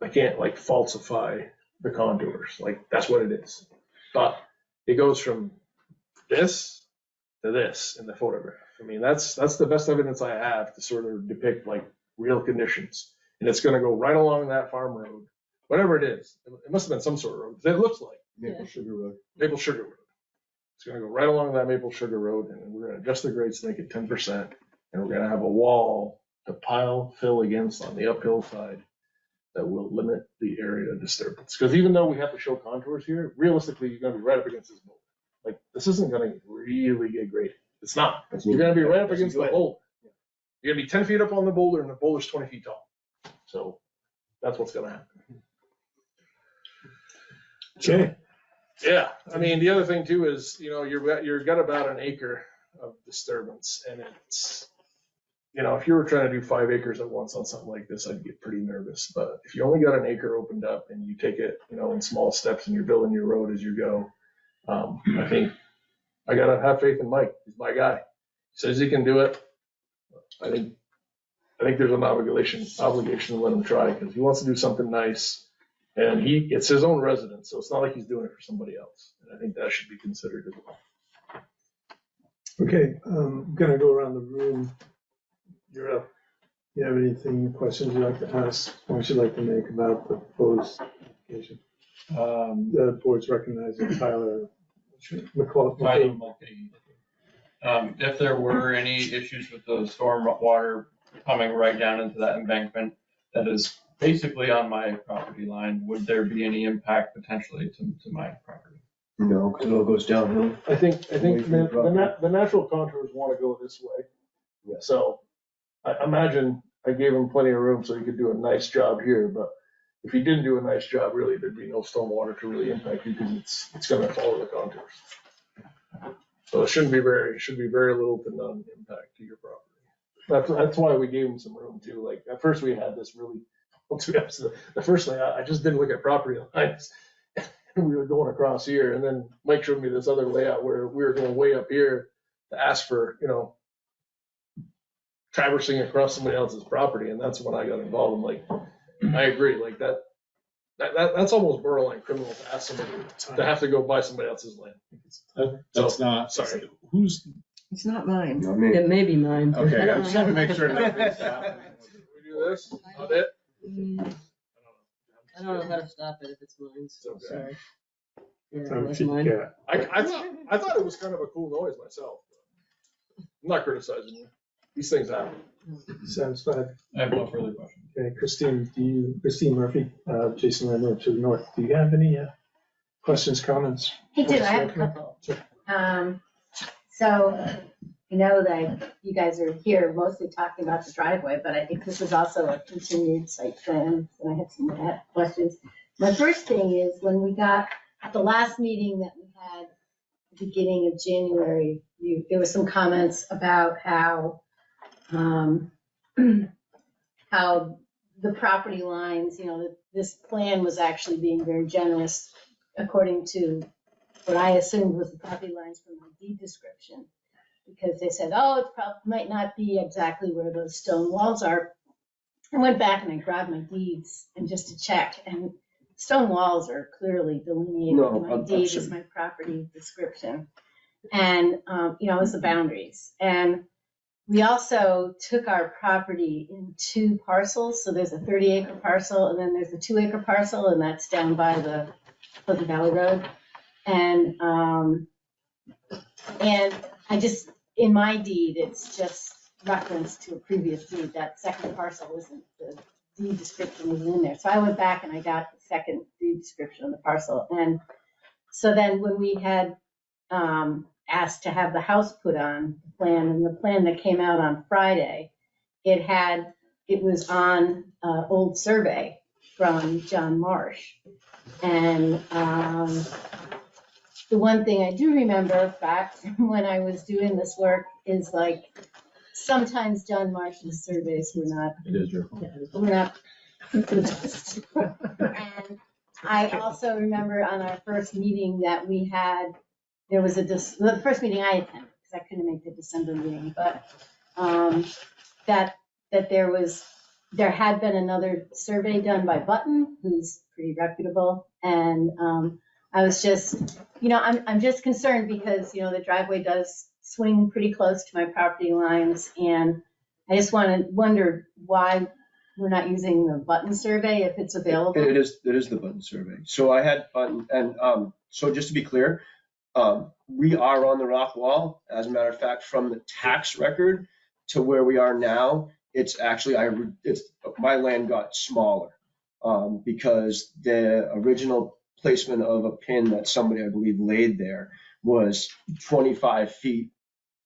can't falsify the contours. That's what it is. But it goes from this to this in the photograph. That's the best evidence I have to sort of depict real conditions. And it's gonna go right along that farm road, whatever it is. It must have been some sort of road. It looks like Maple Sugar Road. Maple Sugar Road. It's gonna go right along that Maple Sugar Road, and we're gonna adjust the grades to make it 10%, and we're gonna have a wall to fill against on the uphill side that will limit the area of disturbance. Because even though we have to show contours here, realistically, you're gonna be right up against this boulder. This isn't gonna really get graded. It's not. You're gonna be right up against the boulder. You're gonna be 10 feet up on the boulder, and the boulder's 20 feet tall. So that's what's gonna happen. Okay. Yeah, the other thing too is, you've got about an acre of disturbance, and it's, if you were trying to do 5 acres at once on something like this, I'd get pretty nervous. But if you only got an acre opened up and you take it, in small steps and you're building your road as you go, I think I gotta have faith in Mike. He's my guy. He says he can do it. I think there's an obligation to let him try, because he wants to do something nice. And it's his own residence, so it's not like he's doing it for somebody else. And I think that should be considered as well. Okay, I'm gonna go around the room. You're up. You have anything, questions you'd like to ask, points you'd like to make about the proposed application? The board's recognizing Tyler McCall. If there were any issues with the storm water coming right down into that embankment that is basically on my property line, would there be any impact potentially to my property? No, because it all goes downhill. I think the natural contours want to go this way. Yeah. So I imagine I gave him plenty of room so he could do a nice job here. But if he didn't do a nice job, really, there'd be no storm water to really impact you, because it's going to follow the contours. So it should be very little to none impact to your property. That's why we gave him some room too. At first we had this really. The first thing, I just didn't look at property lines. We were going across here, and then Mike showed me this other layout where we were going way up here to ask for, traversing across somebody else's property, and that's when I got involved. I'm like, I agree, that's almost borderline criminal to ask somebody to have to go buy somebody else's land. That's not. Sorry. Who's? It's not mine. Not me. It may be mine. Okay, I just want to make sure nothing's happening. We do this, not it. I don't know how to stop it if it's mine, so Okay. sorry. Yeah, Time that's to mine. get- I thought it was kind of a cool noise myself. I'm not criticizing you. These things happen. Satisfied? I have no further questions. Okay, Christine Murphy, Jason Landlord to the north. Do you have any questions, comments? I do, I have a couple. Sure. So I know that you guys are here mostly talking about the driveway, but I think this is also a continued site plan, and I have some questions. My first thing is, when we got, at the last meeting that we had, at the beginning of January, there was some comments about how, how the property lines, this plan was actually being very generous according to what I assumed was the property lines from the deed description. Because they said, oh, it might not be exactly where those stone walls are. I went back and I grabbed my deeds and just to check, and stone walls are clearly delineated in my deed as my property description. And, it's the boundaries. And we also took our property in 2 parcels. So there's a 30-acre parcel, and then there's a 2-acre parcel, and that's down by the Pleasant Valley Road. And I just, in my deed, it's just reference to a previous deed. That second parcel isn't, the deed description isn't in there. So I went back and I got the second deed description of the parcel. And so then when we had asked to have the house put on the plan, and the plan that came out on Friday, it was on old survey from John Marsh. And the one thing I do remember back when I was doing this work is like, sometimes John Marsh's surveys were not. It is your. Were not the best. And I also remember on our first meeting that we had, there was the first meeting I attended, because I couldn't make the December meeting, but there had been another survey done by Button, who's pretty reputable, and I was just, I'm just concerned because, the driveway does swing pretty close to my property lines, and I just wonder why we're not using the Button survey if it's available. It is the Button survey. So I had Button, and so just to be clear, we are on the rock wall. As a matter of fact, from the tax record to where we are now, it's actually, my land got smaller because the original placement of a pin that somebody, I believe, laid there was 25 feet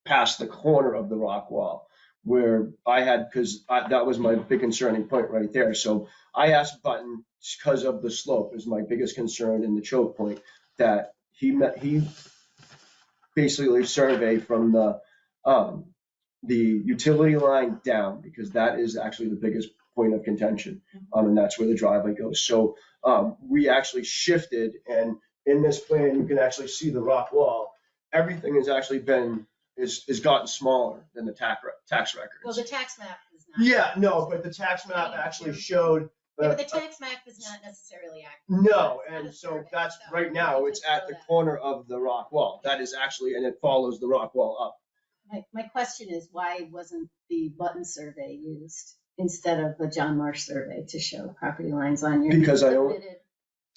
past the corner of the rock wall, where that was my big concerning point right there. So I asked Button, because of the slope is my biggest concern in the choke point, that he basically survey from the utility line down, because that is actually the biggest point of contention, and that's where the driveway goes. So we actually shifted, and in this plan, you can actually see the rock wall. Everything has actually is gotten smaller than the tax records. Well, the tax map is not. Yeah, no, but the tax map actually showed. Yeah, but the tax map is not necessarily accurate. No, and so that's, right now, it's at the corner of the rock wall. That is actually, and it follows the rock wall up. My question is, why wasn't the Button survey used instead of the John Marsh survey to show property lines on your? Because I own.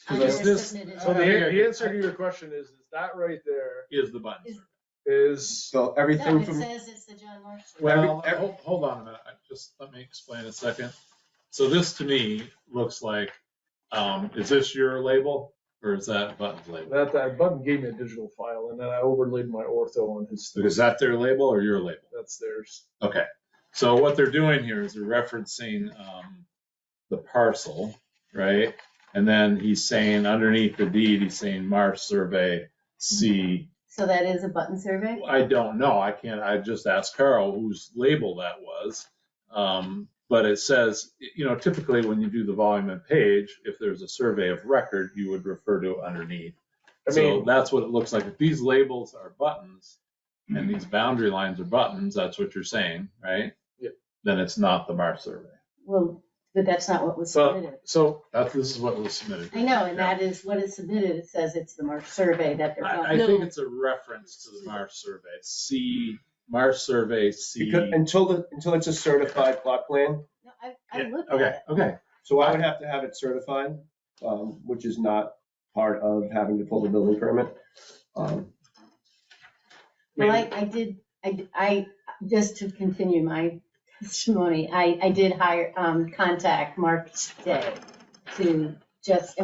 So the answer to your question is that right there Is the Button. is. So everything No, it from. says it's the John Marsh. Well, hold on a minute. Let me explain a second. So this to me looks like, is this your label or is that Button's label? That Button gave me a digital file, and then I overlaid my ortho on his. Is that their label or your label? That's theirs. Okay. So what they're doing here is they're referencing the parcel, right? And then he's saying underneath the deed, he's saying Marsh survey C. So that is a Button survey? I don't know. I just asked Carl whose label that was. But it says, typically when you do the volume and page, if there's a survey of record, you would refer to underneath. So that's what it looks like. If these labels are buttons and these boundary lines are buttons, that's what you're saying, right? Yep. Then it's not the Marsh survey. Well, but that's not what was submitted. So This is what was submitted. I know, and that is what is submitted. It says it's the Marsh survey that they're. I think it's a reference to the Marsh survey. Marsh survey C. Because until it's a certified plot plan. No, I looked Okay, at it. okay. So I would have to have it certified, which is not part of having to pull the building permit. Well, I just to continue my testimony, I did contact Mark today and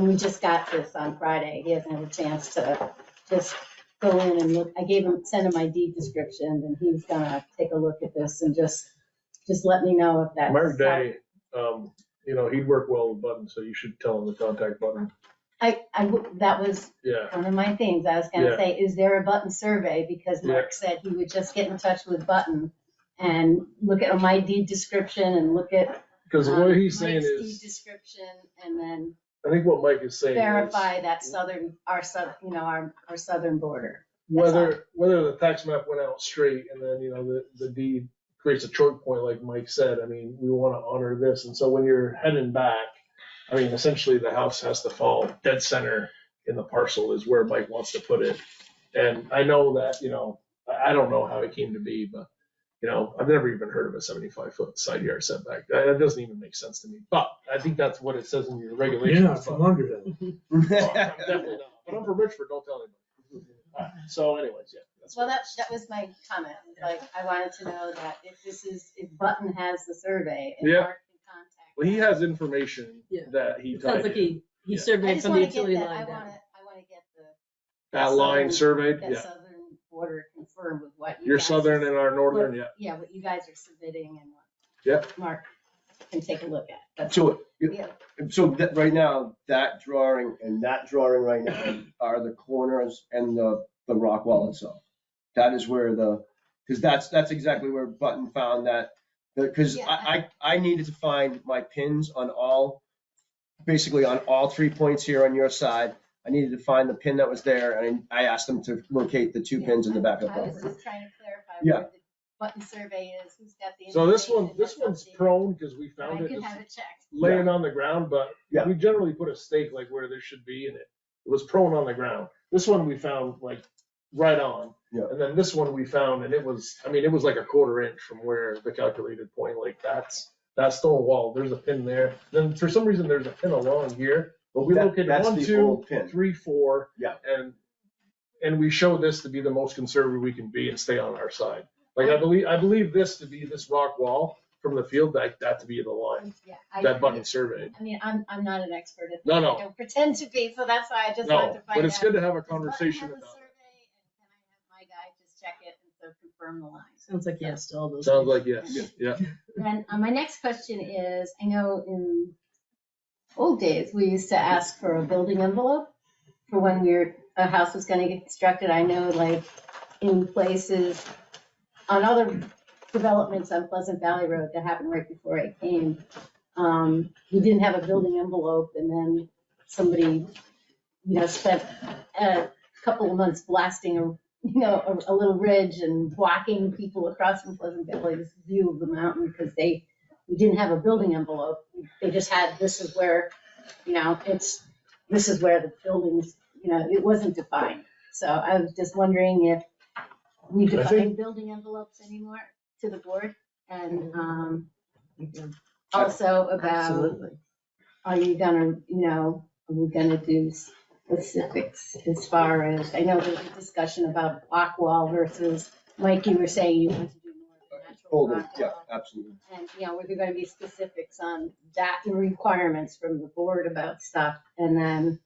we just got this on Friday. He hasn't had a chance to just go in and look. I sent him my deed description, and he's gonna take a look at this and just let me know if that's. Mark Day, he'd work well with Button, so you should tell him to contact Button. That was Yeah. one of my things. I was gonna say, is there a Button survey? Because Mark said he would just get in touch with Button and look at my deed description and look at. Because what he's saying Mike's is, deed description, and then I think what Mike is saying verify is, that our southern border. whether the tax map went out straight and then, the deed creates a choke point, like Mike said, I mean, we want to honor this. And so when you're heading back, I mean, essentially the house has to fall dead center in the parcel is where Mike wants to put it. And I know that, I don't know how it came to be, but, I've never even heard of a 75-foot side yard setback. That doesn't even make sense to me. But I think that's what it says in your regulations. Yeah, from Underhill. Well, definitely not. But I'm from Richford, don't tell anybody. So anyways, yeah. That was my comment. Like, I wanted to know that if Button has the survey and Yeah. Mark can contact. Well, he has information Yeah. that he Sounds tied like in. he I surveyed just from the wanna get utility that, line I down. wanna get That line southern- surveyed, that yeah. southern border confirmed with what you Your guys. southern and our northern, yeah. Yeah, what you guys are submitting and what. Yeah. Mark can take a look at. That's- So, Yeah. right now, that drawing and that drawing right now are the corners and the rock wall itself. That is where because that's exactly where Button found that, because Yeah. I needed to find my pins basically on all 3 points here on your side. I needed to find the pin that was there, and I asked them to locate the 2 pins in the back of the I was property. just trying to clarify Yeah. where the Button survey is, who's got the. So this information, one's that's updated. prone because we But found I it could just have it checked. laying on the ground, but Yeah. we generally put a stake like where this should be, and it was prone on the ground. This one we found like right on. Yeah. And then this one we found, and it was like a 1/4 inch from where the calculated point, like that stone wall, there's a pin there. Then for some reason, there's a pin along here, but we located That's 1, the 2, old pin. 3, 4. Yeah. And we showed this to be the most conservative we can be and stay on our side. Like I believe this to be this rock wall from the field, that to be the line Yeah. that Button surveyed. I mean, I'm not an expert at. No, no. I don't pretend to be, so that's why I just wanted to No, find out. but it's good to have a Does Button conversation have a about it. survey, and can I have my guy just check it and so confirm the line? Sounds like yes to all those. Sounds things. like yes, yeah. And my next question is, I know in old days, we used to ask for a building envelope for when a house was gonna get constructed. I know like in places, on other developments on Pleasant Valley Road that happened right before I came, we didn't have a building envelope, and then somebody, spent a couple of months blasting a little ridge and blocking people across from Pleasant Valley's view of the mountain because we didn't have a building envelope. They just had, this is where the buildings, it wasn't defined. So I was just wondering if we define building envelopes anymore to the board, and also about, Absolutely. are we gonna do specifics as far as, I know there's a discussion about block wall versus, Mike, you were saying you want to do more of a natural Older, rock yeah, wall. absolutely. And, were there gonna be specifics on that and requirements from the board about stuff, and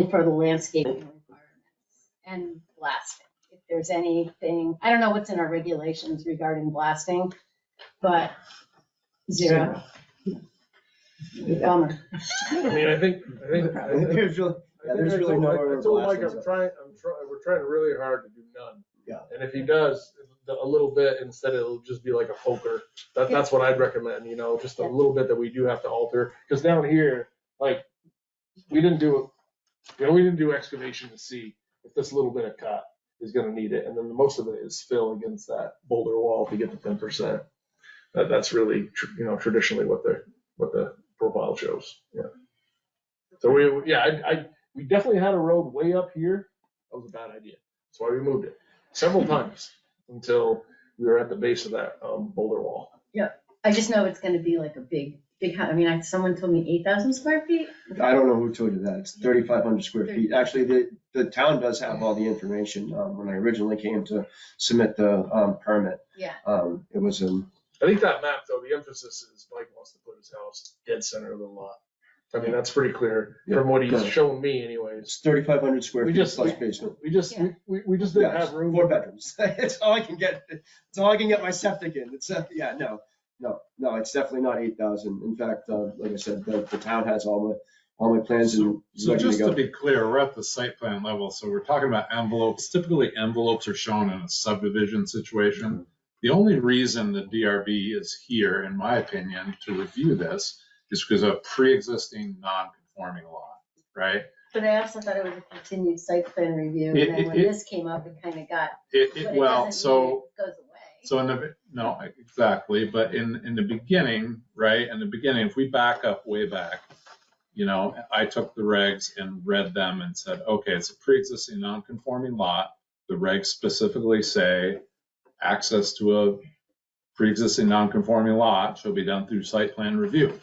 for the landscaping requirements and blasting? If there's anything, I don't know what's in our regulations regarding blasting, but zero. Bummer. I mean, I think There's really no other I told Mike, blasting. we're trying really hard to do none. Yeah. And if he does a little bit, instead it'll just be like a poker. That's what I'd recommend, just a little bit that we do have to alter. Because down here, like, we didn't do excavation to see if this little bit of cut is gonna need it. And then most of it is fill against that boulder wall to get the 10%. That's really, traditionally what the profile shows, yeah. So we definitely had a road way up here. That was a bad idea. That's why we moved it several times until we were at the base of that boulder wall. I just know it's gonna be like a big house. I mean, someone told me 8,000 square feet. I don't know who told you that. It's 3,500 square feet. Actually, the town does have all the information. When I originally came to submit the permit, Yeah. it was I think that map, though, the emphasis is Mike wants to put his house dead center of the lot. I mean, that's pretty clear Yeah. from what he's Yeah. shown me anyways. It's 3,500 square We feet just- plus basement. We just didn't Yeah, have room. 4 bedrooms. That's all I can get. That's all I can get my septic in. It's yeah, no, it's definitely not 8,000. In fact, like I said, the town has all my plans and So ready to just go. to be clear, we're at the site plan level, so we're talking about envelopes. Typically, envelopes are shown in a subdivision situation. The only reason the DRB is here, in my opinion, to review this is because of pre-existing non-conforming lot, right? But I also thought it was a continued site plan review, and then when this came up, it kind of got, but it Well, doesn't so. mean it goes away. So no, exactly, but in the beginning, right, in the beginning, if we back up way back, you know, I took the regs and read them and said, okay, it's a pre-existing non-conforming lot. The regs specifically say access to a pre-existing non-conforming lot shall be done through site plan review.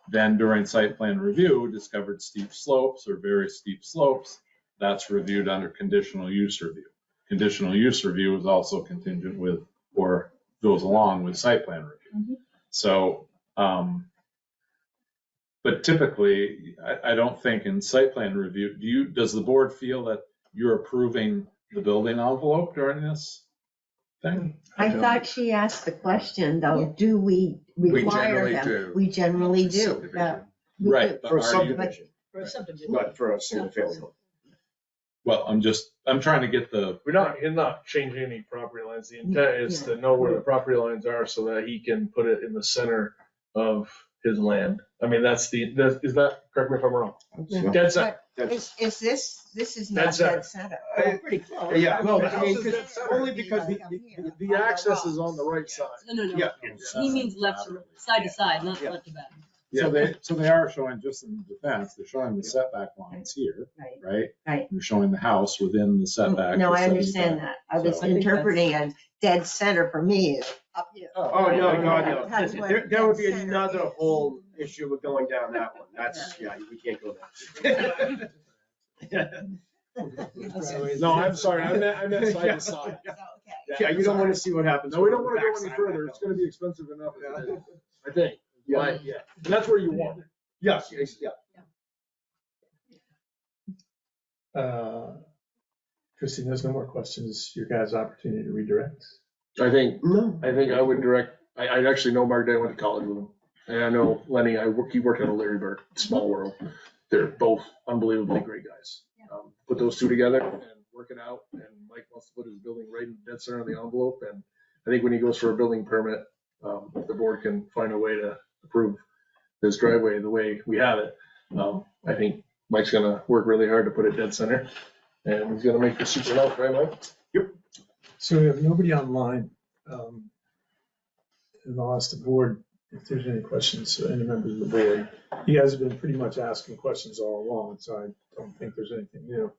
Then during site plan review, discovered steep slopes or very steep slopes, that's reviewed under conditional use review. Conditional use review is also contingent with, or goes along with site plan review. So, but typically, I don't think in site plan review, does the board feel that you're approving the building envelope during this thing? I thought she asked the question though, do we require generally them? do. We generally do. Subdivision. Yeah, we Right. do. but For a are you- subdivision, For a subdivision. not for a single family home. Well, I'm trying to get the, You're not changing any property lines. The intent is to know where the property lines are so that he can put it in the center of his land. I mean, is that, correct me if I'm wrong? So Dead center. that's- Is this is Dead not center. dead center. I- Pretty close. Yeah, No, the I mean, house is 'cause- dead center. only because The access is on the right side. No. Yeah. He means left to side to side, not Yeah. left to back. so they are showing, just in defense, they're showing the setback lines here, Right. right? Right. They're showing the house within the setback. No, of I understand 75. that. I was So- interpreting a dead center for me is up here. Oh, no, That's no. what There would be dead center another is. whole issue with going down that one. That's, yeah, we can't go there. No, I'm sorry. I meant side to side. Okay. Yeah, you don't want to see what happens. No, we don't when want to the go any backside further. of It's that gonna be expensive enough, as it Yeah. is, I think. Yeah. Right, yeah. And that's where you want it. Yes, yes, yeah. Christine, there's no more questions. Your guys' opportunity to redirect. I think No. I would direct, I actually know Mark Day, went to college with him. And I know Lenny, he worked at a Larry Bird, small world. They're both unbelievably great guys. Put those two together and work it out. And Mike wants to put his building right in the dead center of the envelope. And I think when he goes for a building permit, the board can find a way to approve his driveway the way we have it. I think Mike's gonna work really hard to put it dead center. And he's gonna make this super nice, right, Mike? So we have nobody online. And I'll ask the board if there's any questions, any members of the board. You guys have been pretty much asking questions all along, so I don't think there's anything new.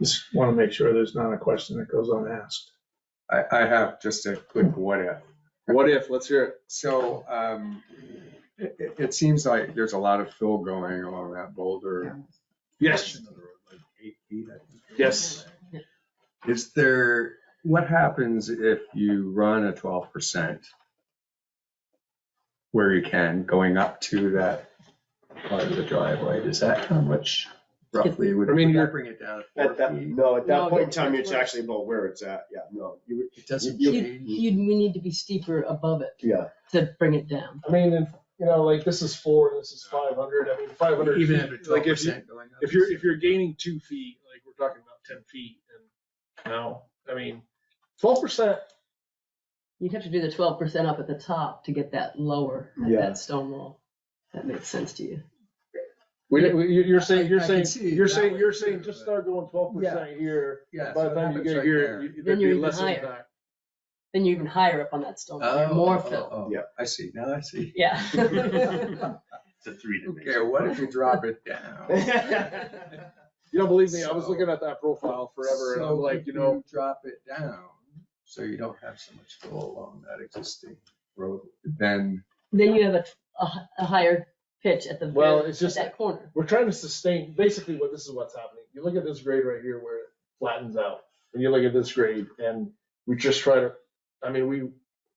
Just want to make sure there's not a question that goes unasked. I have just a quick what if. What if, let's hear it. So, it seems like there's a lot of fill going along that boulder. Yes, Like 8 feet, I think. yes. Is there, what happens if you run a 12% where you can, going up to that part of the driveway? Does that, how much roughly would I mean, would you're- that bring it down to At 4 that, feet? no, at that No, point in it's time, much it's worse. actually about where it's at. Yeah, no, It doesn't you- change. We need to be steeper above it yeah. to bring it down. I mean, if, like this is 4, this is 500. I mean, 500 Even feet, if it's like 12% going up? if you're gaining 2 feet, like we're talking about 10 feet, and no, I mean, 12%. You'd have to do the 12% up at the top to get that lower, at Yeah. that stone wall. That makes sense to you. You're saying, I can see you're that saying, way you're too, saying just but- start going 12% here. Yeah, By so the it time you happens get right here, there. there'd Then you're be even less higher. impact. Then you're even higher up on that stone wall. You're more fill. Oh, Yeah. I see, now I see. Yeah. It's a 3-dimensional. Okay, what if you drop it down? You don't believe me? I was looking at that profile forever, and I'm So like, if you know, drop it down, so you don't have so much fill along that existing road, then Then you have a higher pitch at the Well, very, it's just- at that corner. we're trying to sustain, basically this is what's happening. You look at this grade right here where it flattens out, and you look at this grade, and we just try to, I mean,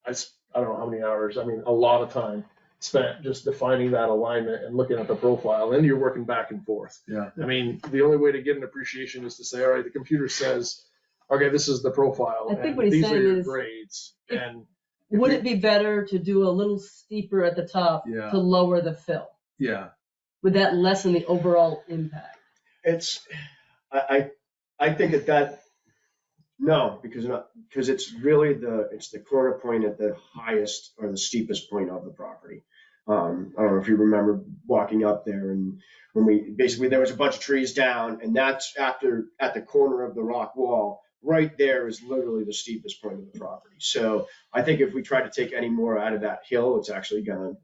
I don't know how many hours, I mean, a lot of time spent just defining that alignment and looking at the profile, and you're working back and forth. Yeah. I mean, the only way to get an appreciation is to say, all right, the computer says, okay, this is the profile, I think and what he's these are saying your is grades. if- And Would it be better to do a little steeper at the top Yeah. to lower the fill? Yeah. Would that lessen the overall impact? It's, I think that, no, because it's really it's the corner point at the highest or the steepest point of the property. I don't know if you remember walking up there, and when there was a bunch of trees down, and that's at the corner of the rock wall, right there is literally the steepest point of the property. So I think if we try to take any more out of that hill, it's actually gonna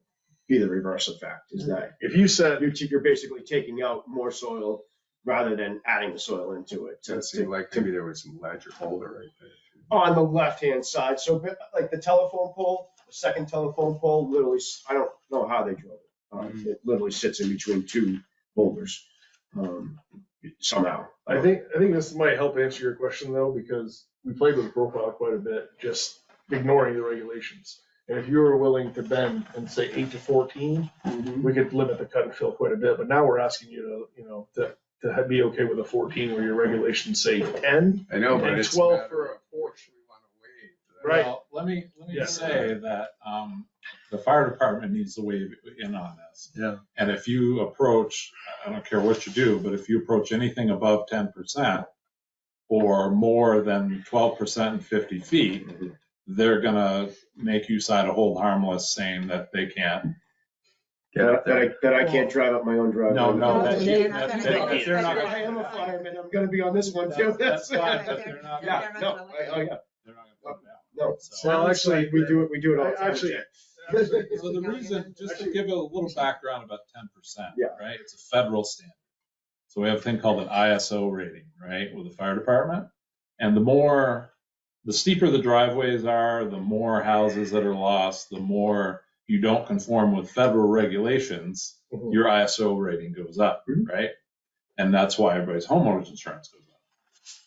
be the reverse effect, is that if you said, you're basically taking out more soil rather than adding the soil into it. It seemed like maybe there was some ledge or boulder right there. On the left-hand side, so like the telephone pole, the second telephone pole, literally, I don't know how they drove it. It literally sits in between two boulders, somehow. I think this might help answer your question though, because we played with the profile quite a bit, just ignoring the regulations. And if you were willing to bend and say 8 to 14, we could limit the cut and fill quite a bit. But now we're asking you to be okay with a 14 where your regulations say 10. I know, but and it's 12 for a porch. We want to waive. Right. Well, let me Yeah. say that the fire department needs to weigh in on this. Yeah. And if you approach, I don't care what you do, but if you approach anything above 10% or more than 12% in 50 feet, they're gonna make you sign a hold harmless saying that they can't. That I can't drive up my own driveway. No, They're not gonna they're let not it. gonna- I am a fireman, I'm gonna be on this one too. That's fine, but they're not. Yeah, no, yeah, They're not gonna put it down. no. So- Well, actually, We do it all the time. Actually, So the reason, just to give a little background about 10%, Yeah. right? It's a federal standard. So we have a thing called an ISO rating, right, with the fire department. And the steeper the driveways are, the more houses that are lost, the more you don't conform with federal regulations, your ISO rating goes up, right? And that's why everybody's homeowner's insurance goes up.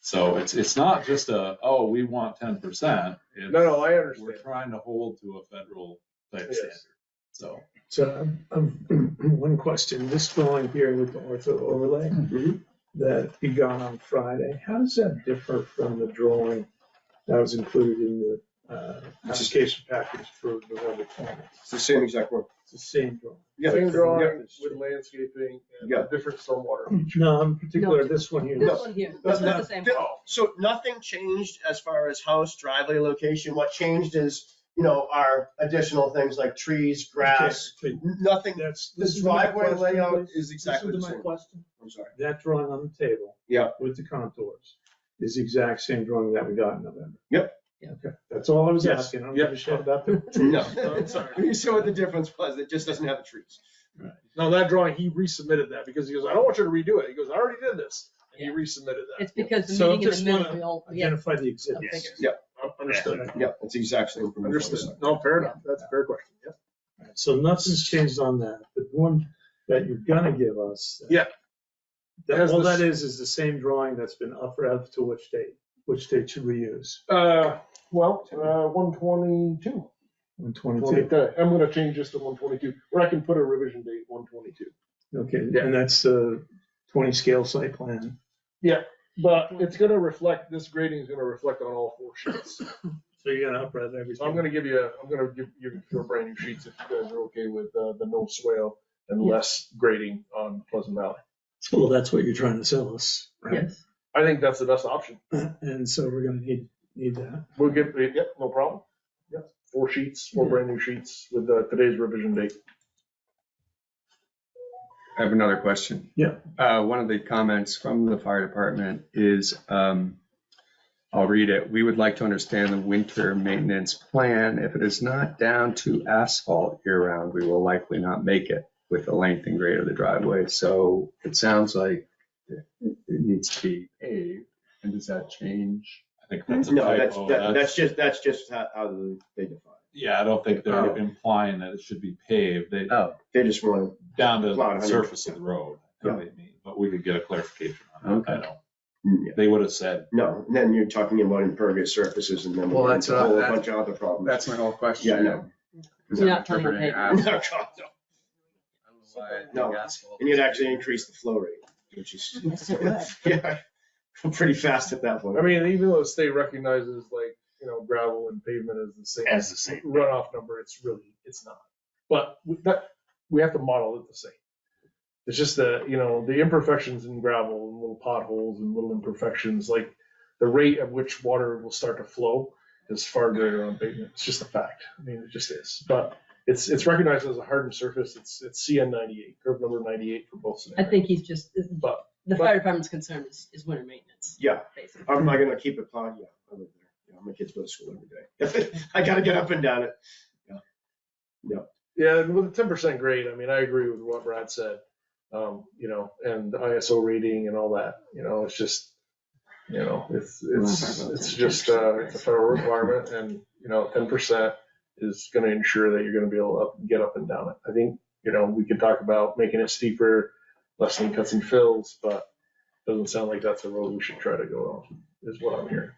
So it's not just we want 10%. No, I understand. We're trying to hold to a federal type Yes. standard. So, one question, this drawing here with the ortho overlay that you got on Friday, how does that differ from the drawing that was included in the application package for November 20th? It's the same exact one. It's the same drawing. Yeah. Same drawing Yeah. with landscaping and Yeah. different stormwater features. No, in particular, this one here. This one here, it's not the same. So nothing changed as far as house, driveway location. What changed is, our additional things like trees, grass, Okay, nothing. That's. The listen to my driveway question, layout please. is exactly the Listen to same. my question. I'm sorry. That drawing on the table. Yeah. With the contours is the exact same drawing that we got in November. Yep. Okay, that's all I was Yes. asking. I don't Yep. give a shit about the. No. I'm sorry. You see what the difference was. It just doesn't have the trees. No, that drawing, he resubmitted that because he goes, I don't want you to redo it. He goes, I already did this. And he Yeah. resubmitted that. It's because the So meeting in just the middle, wanna we all, Identify the exhibits. some figures. Yeah. Understood. Yeah, it's the exact same. from before. Understood. No, fair enough. That's a fair question. Yeah. So nothing's changed on that, but one that you're gonna give us. Yeah. Has All this- that is the same drawing that's been up to which date? Which date should we use? 122. 122. I'm gonna change this to 122, or I can put a revision date, 122. Okay, Yeah. and that's the 20 scale site plan. But it's gonna reflect, this grading is gonna reflect on all 4 sheets. So you're gonna upright everything. So I'm gonna give you your brand new sheets if you guys are okay with the no swale and Yeah. less grading on Pleasant Valley. Well, that's what you're trying to sell us, right? Yes. I think that's the best option. And so we're gonna need that. We'll get, yep, no problem. Yep, 4 sheets, 4 brand new sheets with today's revision date. I have another question. Yeah. One of the comments from the fire department is, I'll read it. We would like to understand the winter maintenance plan. If it is not down to asphalt year-round, we will likely not make it with the length and grade of the driveway. So it sounds like it needs to be paved. And does that change? I think that's a No, typo. that's just how they define Yeah, I don't think they're Oh. implying that it should be paved. They, Oh, it. They just want down to Plowed the 100. surface of the road, I think they mean, but we could get a clarification on that. I Okay. don't. yeah. They would have said, No, and then you're talking about impervious surfaces and then Well, we're that's into a whole not- bunch of other problems. that's my whole question. Yeah, I know. Is You're that not planning on interpreting paving. No, asphalt? God, no. I don't know why I think No. asphalt And you'd is- actually increase the flow rate, which is, Yes, it would. yeah, pretty fast at that point. I mean, even though the state recognizes like, gravel and pavement is the same. As the same. Runoff number, it's not. But we have to model it the same. It's just the imperfections in gravel and little potholes and little imperfections, like the rate at which water will start to flow is far greater on pavement. It's just a fact. I mean, it just is. But it's recognized as a hardened surface. It's CN 98, curve number 98 for both I scenarios. think he's just, But the fire department's concern is winter maintenance. Yeah. Basically. Am I gonna keep it plowed? Yeah, I live there. Yeah, my kids go to school every day. I gotta get up and down it. yeah, and with the 10% grade, I mean, I agree with what Brad said. And the ISO rating and all that. It's just, it's just it's a federal requirement, and 10% is going to ensure that you're going to be able to get up and down it. I think we could talk about making it steeper, lessening cuts and fills, but it doesn't sound like that's a road we should try to go on. Is what I'm hearing.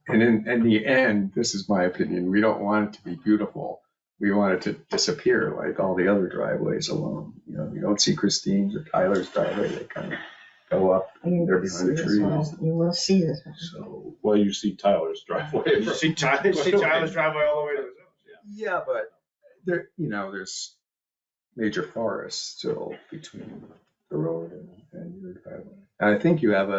And in the end, this is my opinion, we don't want it to be beautiful. We want it to disappear like all the other driveways along. You don't see Christine's or Tyler's driveway. They kind of go up. You They're will behind the see this one. trees. You will see this one. So, Well, you see Tyler's driveway. You see Tyler's driveway all the way to his house. yeah, but there's major forests still between the road and your driveway. And I think you have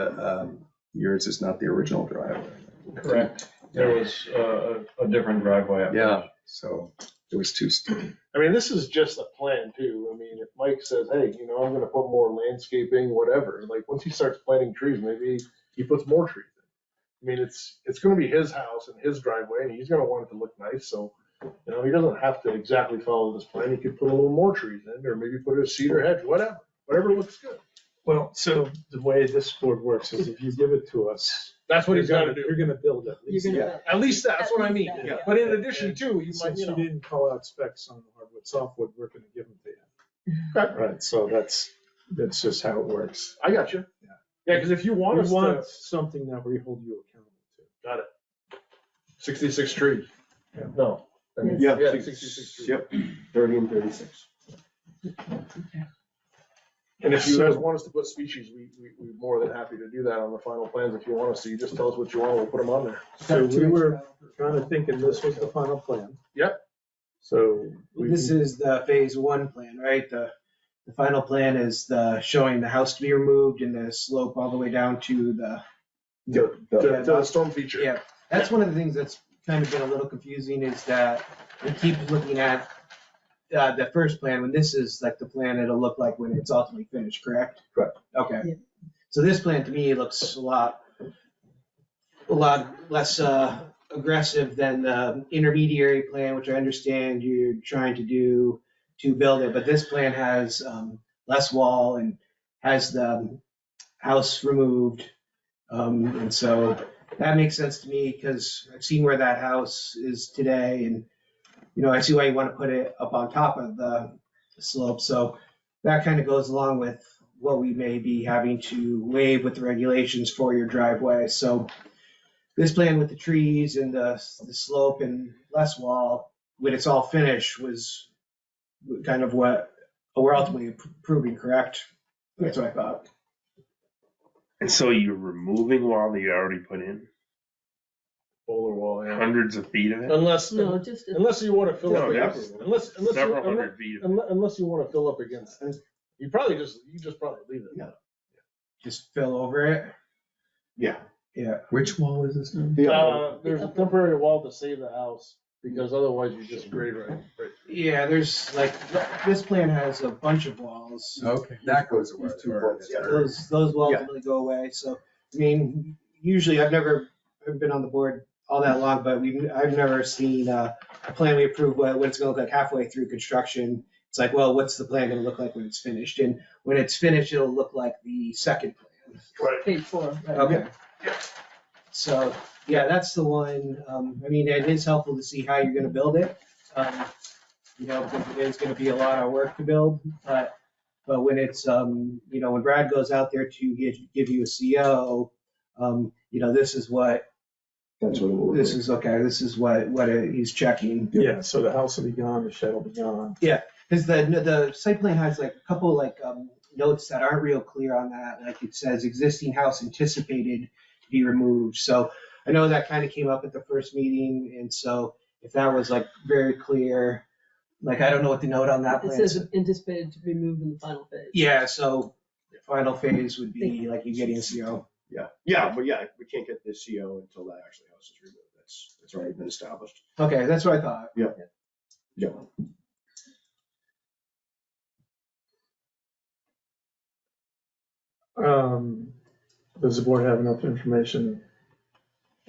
yours is not the original driveway. Correct. There was a different driveway. Yeah, so it was too steep. I mean, this is just a plan too. I mean, if Mike says, hey, I'm going to put more landscaping, whatever, like once he starts planting trees, maybe he puts more trees in. I mean, it's going to be his house and his driveway, and he's going to want it to look nice. So, he doesn't have to exactly follow this plan. He could put a little more trees in, or maybe put a cedar hedge, whatever looks good. Well, so the way this board works is if you give it to us, That's what he's got to do. You're gonna build at You're least. gonna Yeah. build. At least that's what I mean. At least that, But in addition to, you might, Since you didn't call out specs on the hardwood, softwood, we're gonna give them to you. Right, so that's just how it works. I got you. Yeah, because if you want We us want to, something that we hold you accountable to. got it. 66 trees. Yeah. No. I mean, Yeah. 66 trees. Yep, 30 and 36. And if you guys want us to put species, we're more than happy to do that on the final plans. If you want us to, you just tell us what you want, we'll put them on there. So we were kind of thinking this was the final plan. Yep. So This is the phase one plan, right? The final plan is showing the house to be removed and the slope all the way down to the. To the storm feature. Yeah, that's one of the things that's kind of been a little confusing is that we keep looking at the first plan, when this is like the plan it'll look like when it's ultimately finished, correct? Correct. Okay. Yeah. So this plan to me looks a lot less aggressive than the intermediary plan, which I understand you're trying to do to build it, but this plan has less wall and has the house removed. And so that makes sense to me because I've seen where that house is today and, I see why you want to put it up on top of the slope. So that kind of goes along with what we may be having to waive with the regulations for your driveway. So this plan with the trees and the slope and less wall, when it's all finished, was kind of what we're ultimately approving, correct? That's what I thought. And so you're removing wall that you already put in, Bowler wall, yeah. hundreds of feet of it, Unless you want to fill up No, against, that's several hundred feet of it. unless you want to fill up against, you just probably leave it. Yeah. Just fill over it. Yeah. Yeah. Which wall is this now? There's a temporary wall to save the house, because otherwise you just grade right. Yeah, there's like, this plan has a bunch of walls. Okay, that goes away. These 2 bolts, yeah. Those walls Yeah. really go away. So, I mean, usually I've never been on the board all that long, but I've never seen a plan we approve what it's gonna look like halfway through construction. It's like, well, what's the plan gonna look like when it's finished? And when it's finished, it'll look like the second plan. Right. Page 4. Right? Okay. So, yeah, that's the one. I mean, it is helpful to see how you're gonna build it. Because it is gonna be a lot of work to build, but when it's, when Brad goes out there to give you a CO, this is what That's what it will. This is, okay, this is what he's checking. Yeah, so the house will be gone, the shed will be gone. Because the site plan has like a couple like notes that aren't real clear on that. Like it says existing house anticipated to be removed. So I know that kind of came up at the first meeting. And so if that was like very clear, like I don't know what the note on that It plan says is. anticipated to be moved in the final phase. Yeah, so the final phase would be like you getting a CO. Yeah, but yeah, we can't get this CO until that actually house is removed. That's already been established. Okay, that's what I thought. Yeah. Does the board have enough information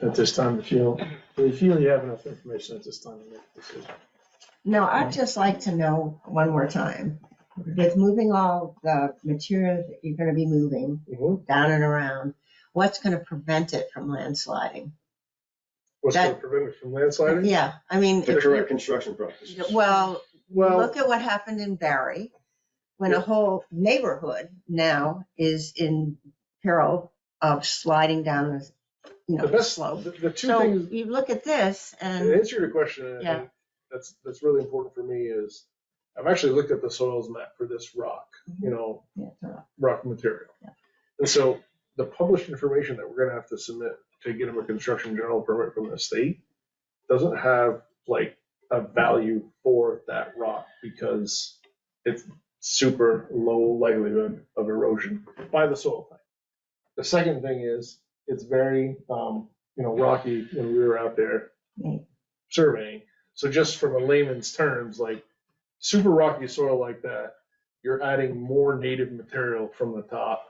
at this time to feel, do you feel you have enough information at this time to make a decision? No, I'd just like to know one more time, with moving all the material that you're gonna be moving down and around, what's gonna prevent it from landsliding? What's going to prevent it from landsliding? Yeah, I mean. The if correct you- construction practices. Well, Well, look at what happened in Barry, when a whole neighborhood now is in peril of sliding down the, the best, slope. the two So things, you look at this to and, answer your question, and I Yeah. think that's really important for me is, I've actually looked at the soils map for this rock, yeah, rock material. Yeah. And so the published information that we're gonna have to submit to get them a construction general permit from the state doesn't have like a value for that rock because it's super low likelihood of erosion by the soil type. The second thing is it's very, rocky when we were out there Right. surveying. So just from a layman's terms, like super rocky soil like that, you're adding more native material from the top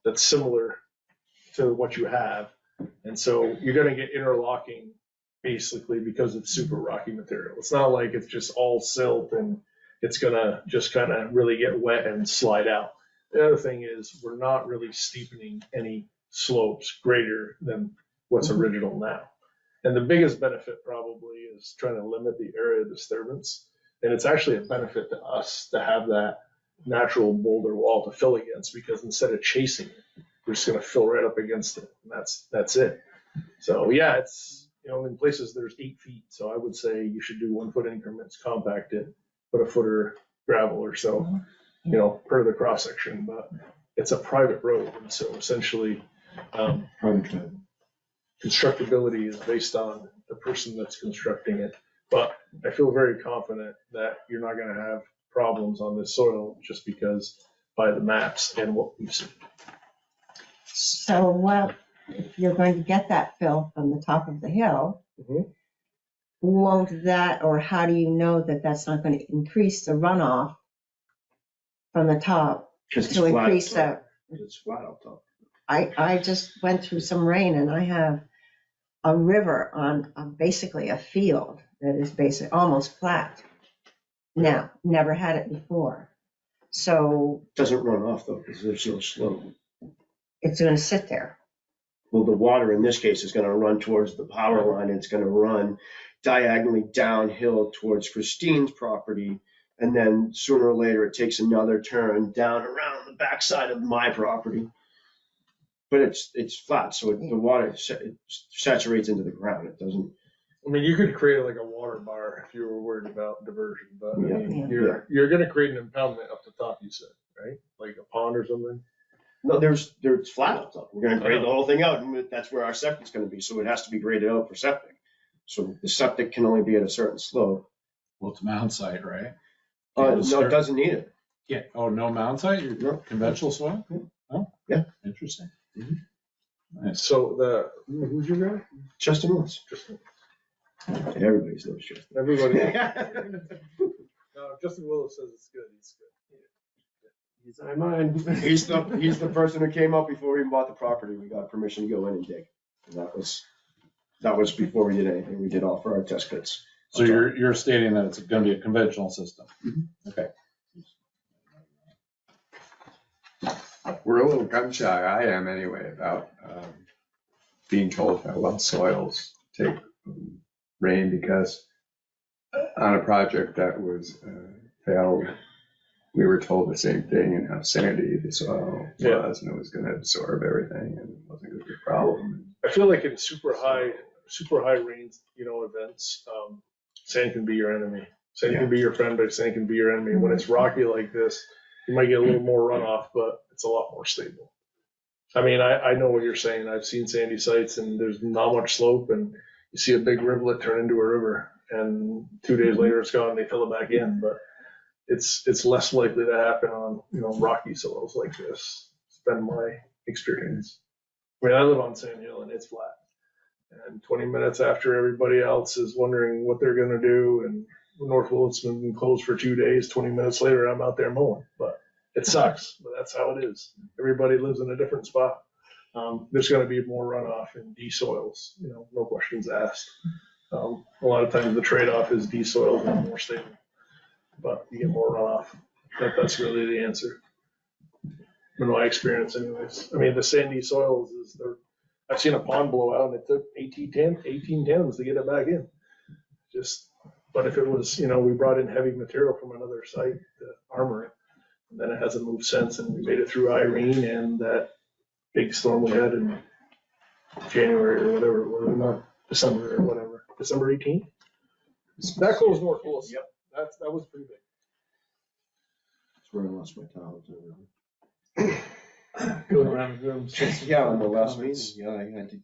that's similar to what you have. And so you're gonna get interlocking basically because it's super rocky material. It's not like it's just all silt and it's gonna just kind of really get wet and slide out. The other thing is we're not really steepening any slopes greater than what's original now. And the biggest benefit probably is trying to limit the area of disturbance. And it's actually a benefit to us to have that natural boulder wall to fill against because instead of chasing it, we're just gonna fill right up against it. And that's it. So yeah, it's, in places there's 8 feet. So I would say you should do 1 foot increments, compact it, put a footer gravel or so, per the cross section. But it's a private road. And so essentially, constructability is based on the person that's constructing it. But I feel very confident that you're not going to have problems on this soil just because by the maps and what we've seen. So what, if you're going to get that fill from the top of the hill, won't that, or how do you know that that's not going to increase the runoff from the top Because it's to flat. increase the, It's flat up top. I just went through some rain and I have a river on basically a field that is basically almost flat. Now, never had it before. So Doesn't run off though, because there's no slope. it's gonna sit there. Well, the water in this case is gonna run towards the power line. It's gonna run diagonally downhill towards Christine's property. And then sooner or later, it takes another turn down around the backside of my property. But it's flat, so the water it saturates into the ground. It doesn't. I mean, you could create like a water bar if you were worried about diversion, but I mean, Yeah. you're going to create an impoundment up the top, you said, right? Like a pond or something? No, there's flat up top. We're gonna grade the whole thing out, and that's where our septic's gonna be. So it has to be graded out for septic. So the septic can only be at a certain slope. Well, it's mound site, right? No, it doesn't need it. Yeah. Oh, no mound site? You're conventional soil? Oh, Yeah. Interesting. Nice. So who's your guy? Justin Willis. Justin. Everybody's knows Justin. Everybody. No, Justin Willis says it's good. He's good. He's on mine. He's the person who came up before we even bought the property. We got permission to go in and dig. And that was before we did anything. We did all for our test pits. So you're stating that it's going to be a conventional system? Okay. We're a little gun shy, I am anyway, about being told how well soils take rain, because on a project that was failed, we were told the same thing, and how sandy the soil was, and it was going to absorb everything, and it wasn't going to be a problem. I feel like in super high super high rains, events, sand can be your enemy. Sand can be your friend, but sand can be your enemy. When it's rocky like this, you might get a little more runoff, but it's a lot more stable. I mean, I know what you're saying. I've seen sandy sites and there's not much slope and you see a big rivulet turn into a river and 2 days later it's gone and they fill it back in. But it's less likely to happen on, rocky soils like this. It's been my experience. I mean, I live on Sand Hill and it's flat. And 20 minutes after everybody else is wondering what they're going to do and North Williston been closed for 2 days, 20 minutes later, I'm out there mowing. But it sucks, but that's how it is. Everybody lives in a different spot. There's going to be more runoff in D-soils, no questions asked. A lot of times the trade-off is D-soils and more stable, but you get more runoff. That's really the answer. In my experience anyways. I mean, the sandy soils I've seen a pond blow out and it took 18 tens to get it back in. But if it was, we brought in heavy material from another site to armor it, and then it hasn't moved since, and we made it through Irene and that big storm we had in January or whatever, not December or whatever, December 18th. That closed North Williston. Yep, that was pretty big. That's where I lost my towels. Going around the room. Yeah, on the last meeting, yeah, I had to.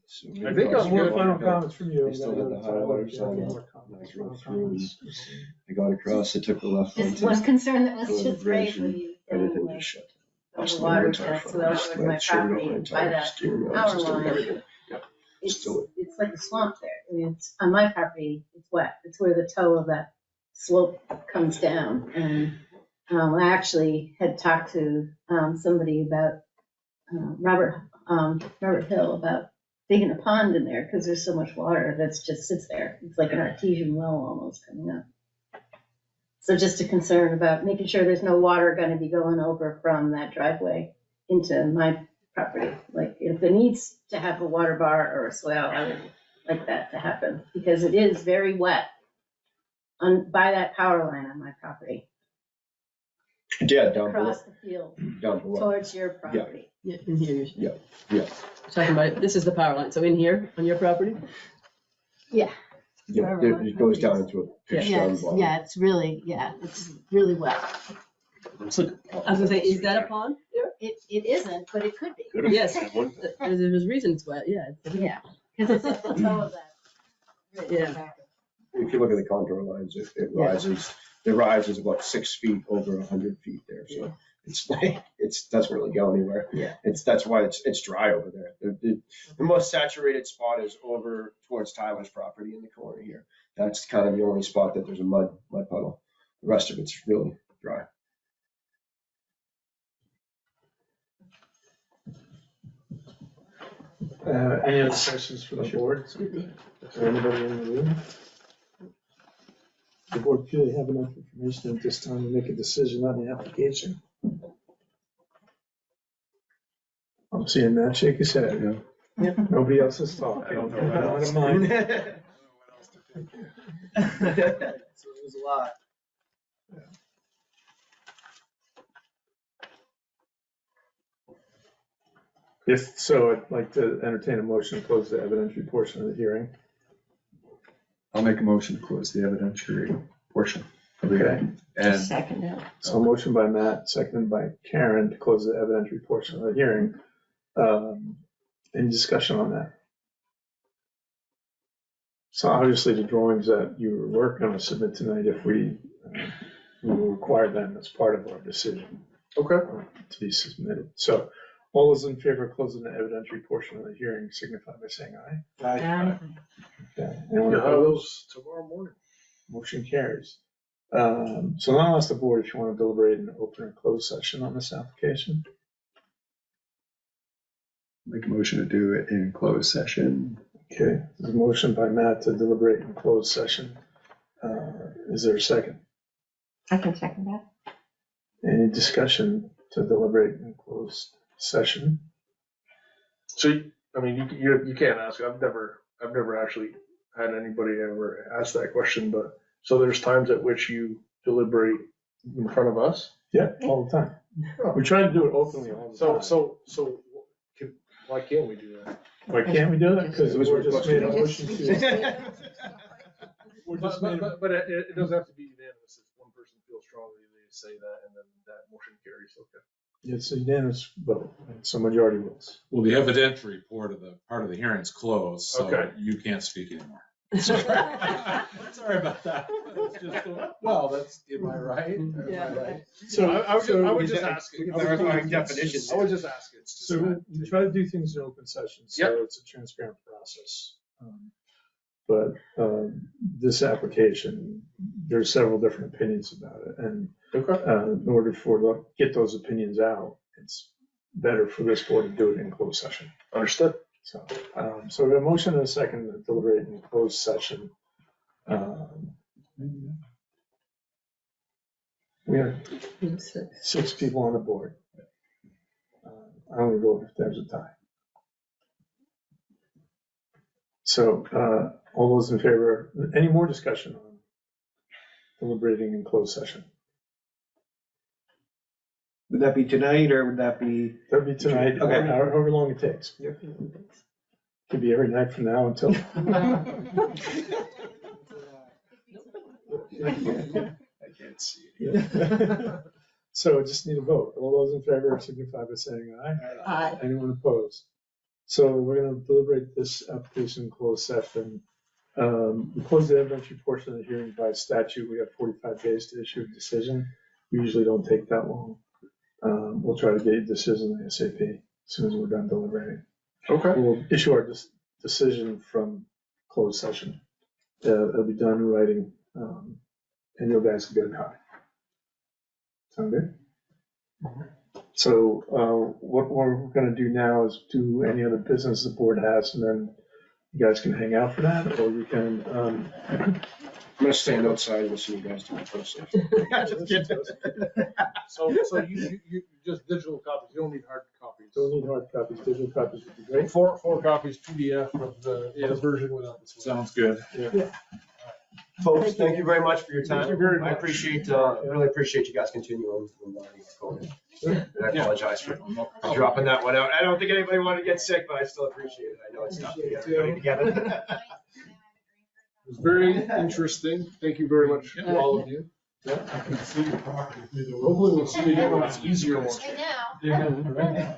I think got more final comments from you. I still had the highlighters on. I drove through. I got across, I took the left one. Just one concern that was just raised when you. Everything just shut. The water test, well, over my property, by that power line. It's like a swamp there. I mean, it's, on my property, it's wet. It's where the toe of that slope comes down. And I actually had talked to somebody about Robert Hill about digging a pond in there because there's so much water that's just sits there. It's like an artesian well almost coming up. So just a concern about making sure there's no water going to be going over from that driveway into my property. Like if it needs to have a water bar or a swale, I would like that to happen because it is very wet by that power line on my property. Yeah, down below. Across the field Down below. towards your property. Yeah, in here. Yeah. Talking about it. This is the power line. So in here on your property? Yeah. Yeah, it goes down into a pitch down below. It's really wet. So I was gonna say, is that a pond? It isn't, but it could be. Yes, there's reason it's wet. Yeah. Yeah, because it's at the toe of that. Yeah. If you look at the contour lines, it rises. It rises about 6 feet over 100 feet there. So it's like it doesn't really go anywhere. Yeah. That's why it's dry over there. The most saturated spot is over towards Tyler's property in the corner here. That's kind of the only spot that there's a mud puddle. The rest of it's really dry. Any other questions for the board? Is there anybody in the room? The board feel you have enough information at this time to make a decision on the application? I'm seeing Matt shake his head. Yeah. Nobody else has talked. I don't know. I don't mind. So it was a lot. If so, I'd like to entertain a motion to close the evidentiary portion of the hearing. I'll make a motion to close the evidentiary portion. Okay. And Second it. So a motion by Matt, seconded by Karen to close the evidentiary portion of the hearing. Any discussion on that? So obviously the drawings that you were going to submit tonight, if we will require them as part of our decision. Okay. To be submitted. So all those in favor of closing the evidentiary portion of the hearing signify by saying aye. Okay. Anyone You'll have opposed? those tomorrow morning. Motion carries. So now I'll ask the board if you want to deliberate in open or closed session on this application. make a motion to do it in closed session. Okay, there's a motion by Matt to deliberate in closed session. Is there a second? I can second that. Any discussion to deliberate in closed session? So, I mean, you can't ask. I've never actually had anybody ever ask that question, but so there's times at which you deliberate in front of us? Yeah, all the time. We try to do it openly all the time. So Why can't we do that? Why can't we do it? Because It was we're just made a requested. motion to. We're just made, But it doesn't have to be unanimous. If one person feels strongly, they say that, and then that motion carries. Okay. it's a unanimous vote, so majority rules. Well, the evidentiary part of the hearing's closed, so Okay. you can't speak anymore. Sorry about that. It's just, well, that's, am I right? Am I Yeah. right? So I was just asking. Clarifying definitions. I was just asking. So we try to do things in open session, so it's a transparent process. But this application, there's several different opinions about it, and in order to get those opinions out, it's better for this board to do it in closed session. Understood. So, so we have a motion and a second to deliberate in closed session. We have 6 people on the board. I only vote if there's a tie. So, all those in favor, any more discussion on deliberating in closed session? Would that be tonight or would that be? That'd be tonight, or Okay. however long it takes. Could be every night from now until. I can't see it. So just need a vote. All those in favor signify by saying aye. Aye. Anyone opposed? So we're gonna deliberate this application in closed session. We close the evidentiary portion of the hearing by statute. We have 45 days to issue a decision. We usually don't take that long. We'll try to get a decision ASAP as soon as we're done deliberating. Okay. We'll issue our decision from closed session. It'll be done in writing, and you guys can get a copy. Sound good? So what we're gonna do now is do any other business the board has, and then you guys can hang out for that, or you can. I'm gonna stand outside and listen to you guys do my process. So you just digital copies. You don't need hard copies. Don't need hard copies, digital copies would be great. Four copies PDF of the version without the. Sounds good. Folks, thank you very much for your time. Thank you very I much. appreciate, really appreciate you guys continuing. And I apologize for dropping that one out. I don't think anybody wanted to get sick, but I still appreciate it. I know it's tough to get everybody together. It was very interesting. Thank you very much to all of you. I can see your property through the. Hopefully we'll see you again when it's easier one. Right now.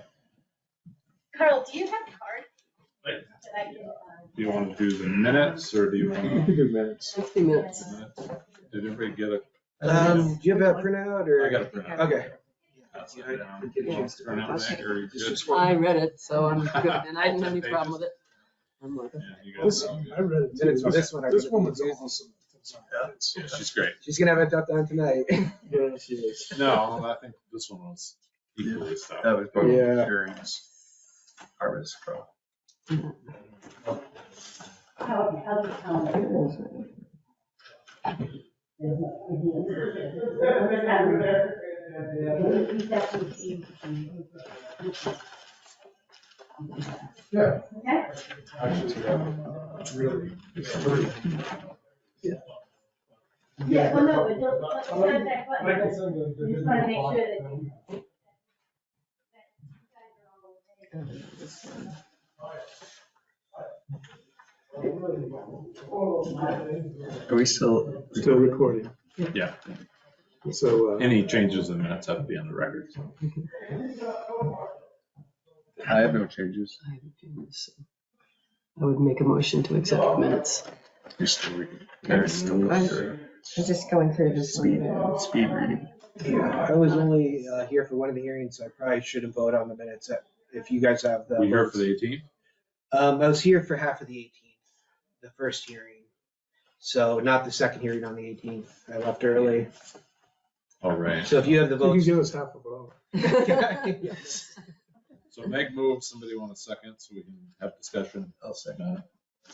Carl, do you have a card? Right. That I can, Do you want to do the minutes, or do you want You to? can do minutes. 60 minutes. Did everybody get a? Do you have a printout or? I got a printout. Okay. Pass it down. You want to turn out that, or you good? I read it, so I'm good, and I didn't have any problem with it. I'm like, Yeah, you guys This, all good. I read it Then it's too. this one I This read. one was awesome. Yeah, she's great. She's gonna have it up down tonight. Yeah, she is. No, I think this one was equally so. That was both Yeah. hearings. Harvest Pro. Yeah. Okay. It's really. Yeah, well, no, but let's contact I Button. can send the. Just wanna make sure that. Are we still? Still recording. Yeah, So, any changes in minutes have to be on the record, so. I have no changes. I haven't seen this, so I would make a motion to accept the minutes. You're still reading. Karen's still going through I'm just going through this one. speed reading. I was only here for one of the hearings, so I probably shouldn't vote on the minutes if you guys have the. We here for the 18th? I was here for half of the 18th, the first hearing. So not the second hearing on the 18th. I left early. All right. So if you have the you can votes. give us half a vote. Yes. So Meg moved, somebody want a second so we can have discussion? I'll say.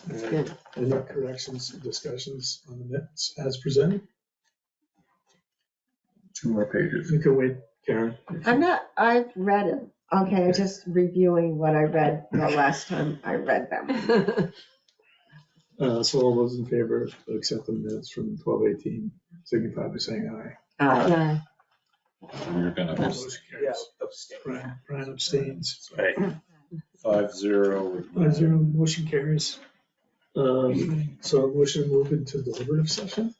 Good. Any corrections, discussions on the minutes as presented? 2 more pages. You can wait, Karen. I've read it. Okay, I'm just reviewing what I read the last time I read them. So all those in favor of accepting the minutes from 12:18, signify by saying aye. Yeah. You're gonna. Yeah, abstain. Brian abstains. Right. 5-0. 5-0, motion carries. So motion to move into deliberative session.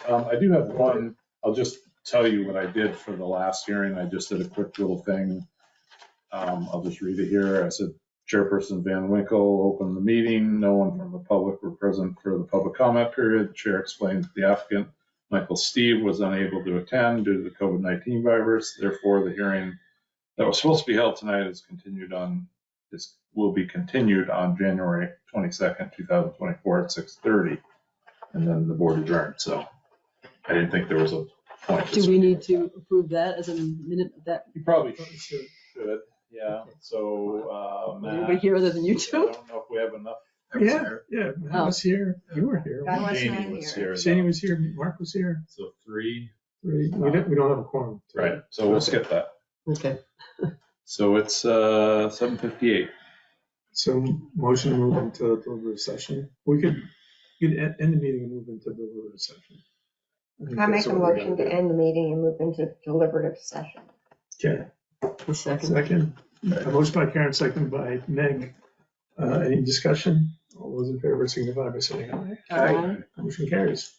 I do have one, I'll just tell you what I did for the last hearing. I just did a quick little thing. I'll just read it here. I said, Chairperson Van Winkle opened the meeting. No one from the public were present for the public comment period. Chair explained that the applicant, Michael Steeves, was unable to attend due to the COVID-19 virus. Therefore, the hearing that was supposed to be held tonight will be continued on January 22nd, 2024 at 6:30. And then the board adjourned. So I didn't think there was a point. Do we need to approve that as a minute of that? You probably should. Yeah. So, Matt, Anybody here other than you I two? don't know if we have enough. Yeah, Matt was here, you were here. I was Jamie not was here. here. Shane was here, Mark was here. So 3. We don't have a quorum. Right. So we'll skip that. Okay. So it's 7:58. So motion to move into deliberative session. We could end the meeting and move into deliberative session. I make a motion to end the meeting and move into deliberative session. Okay, A second. second. A motion by Karen, second by Meg. Any discussion? All those in favor signify by saying aye. Aye. Motion carries.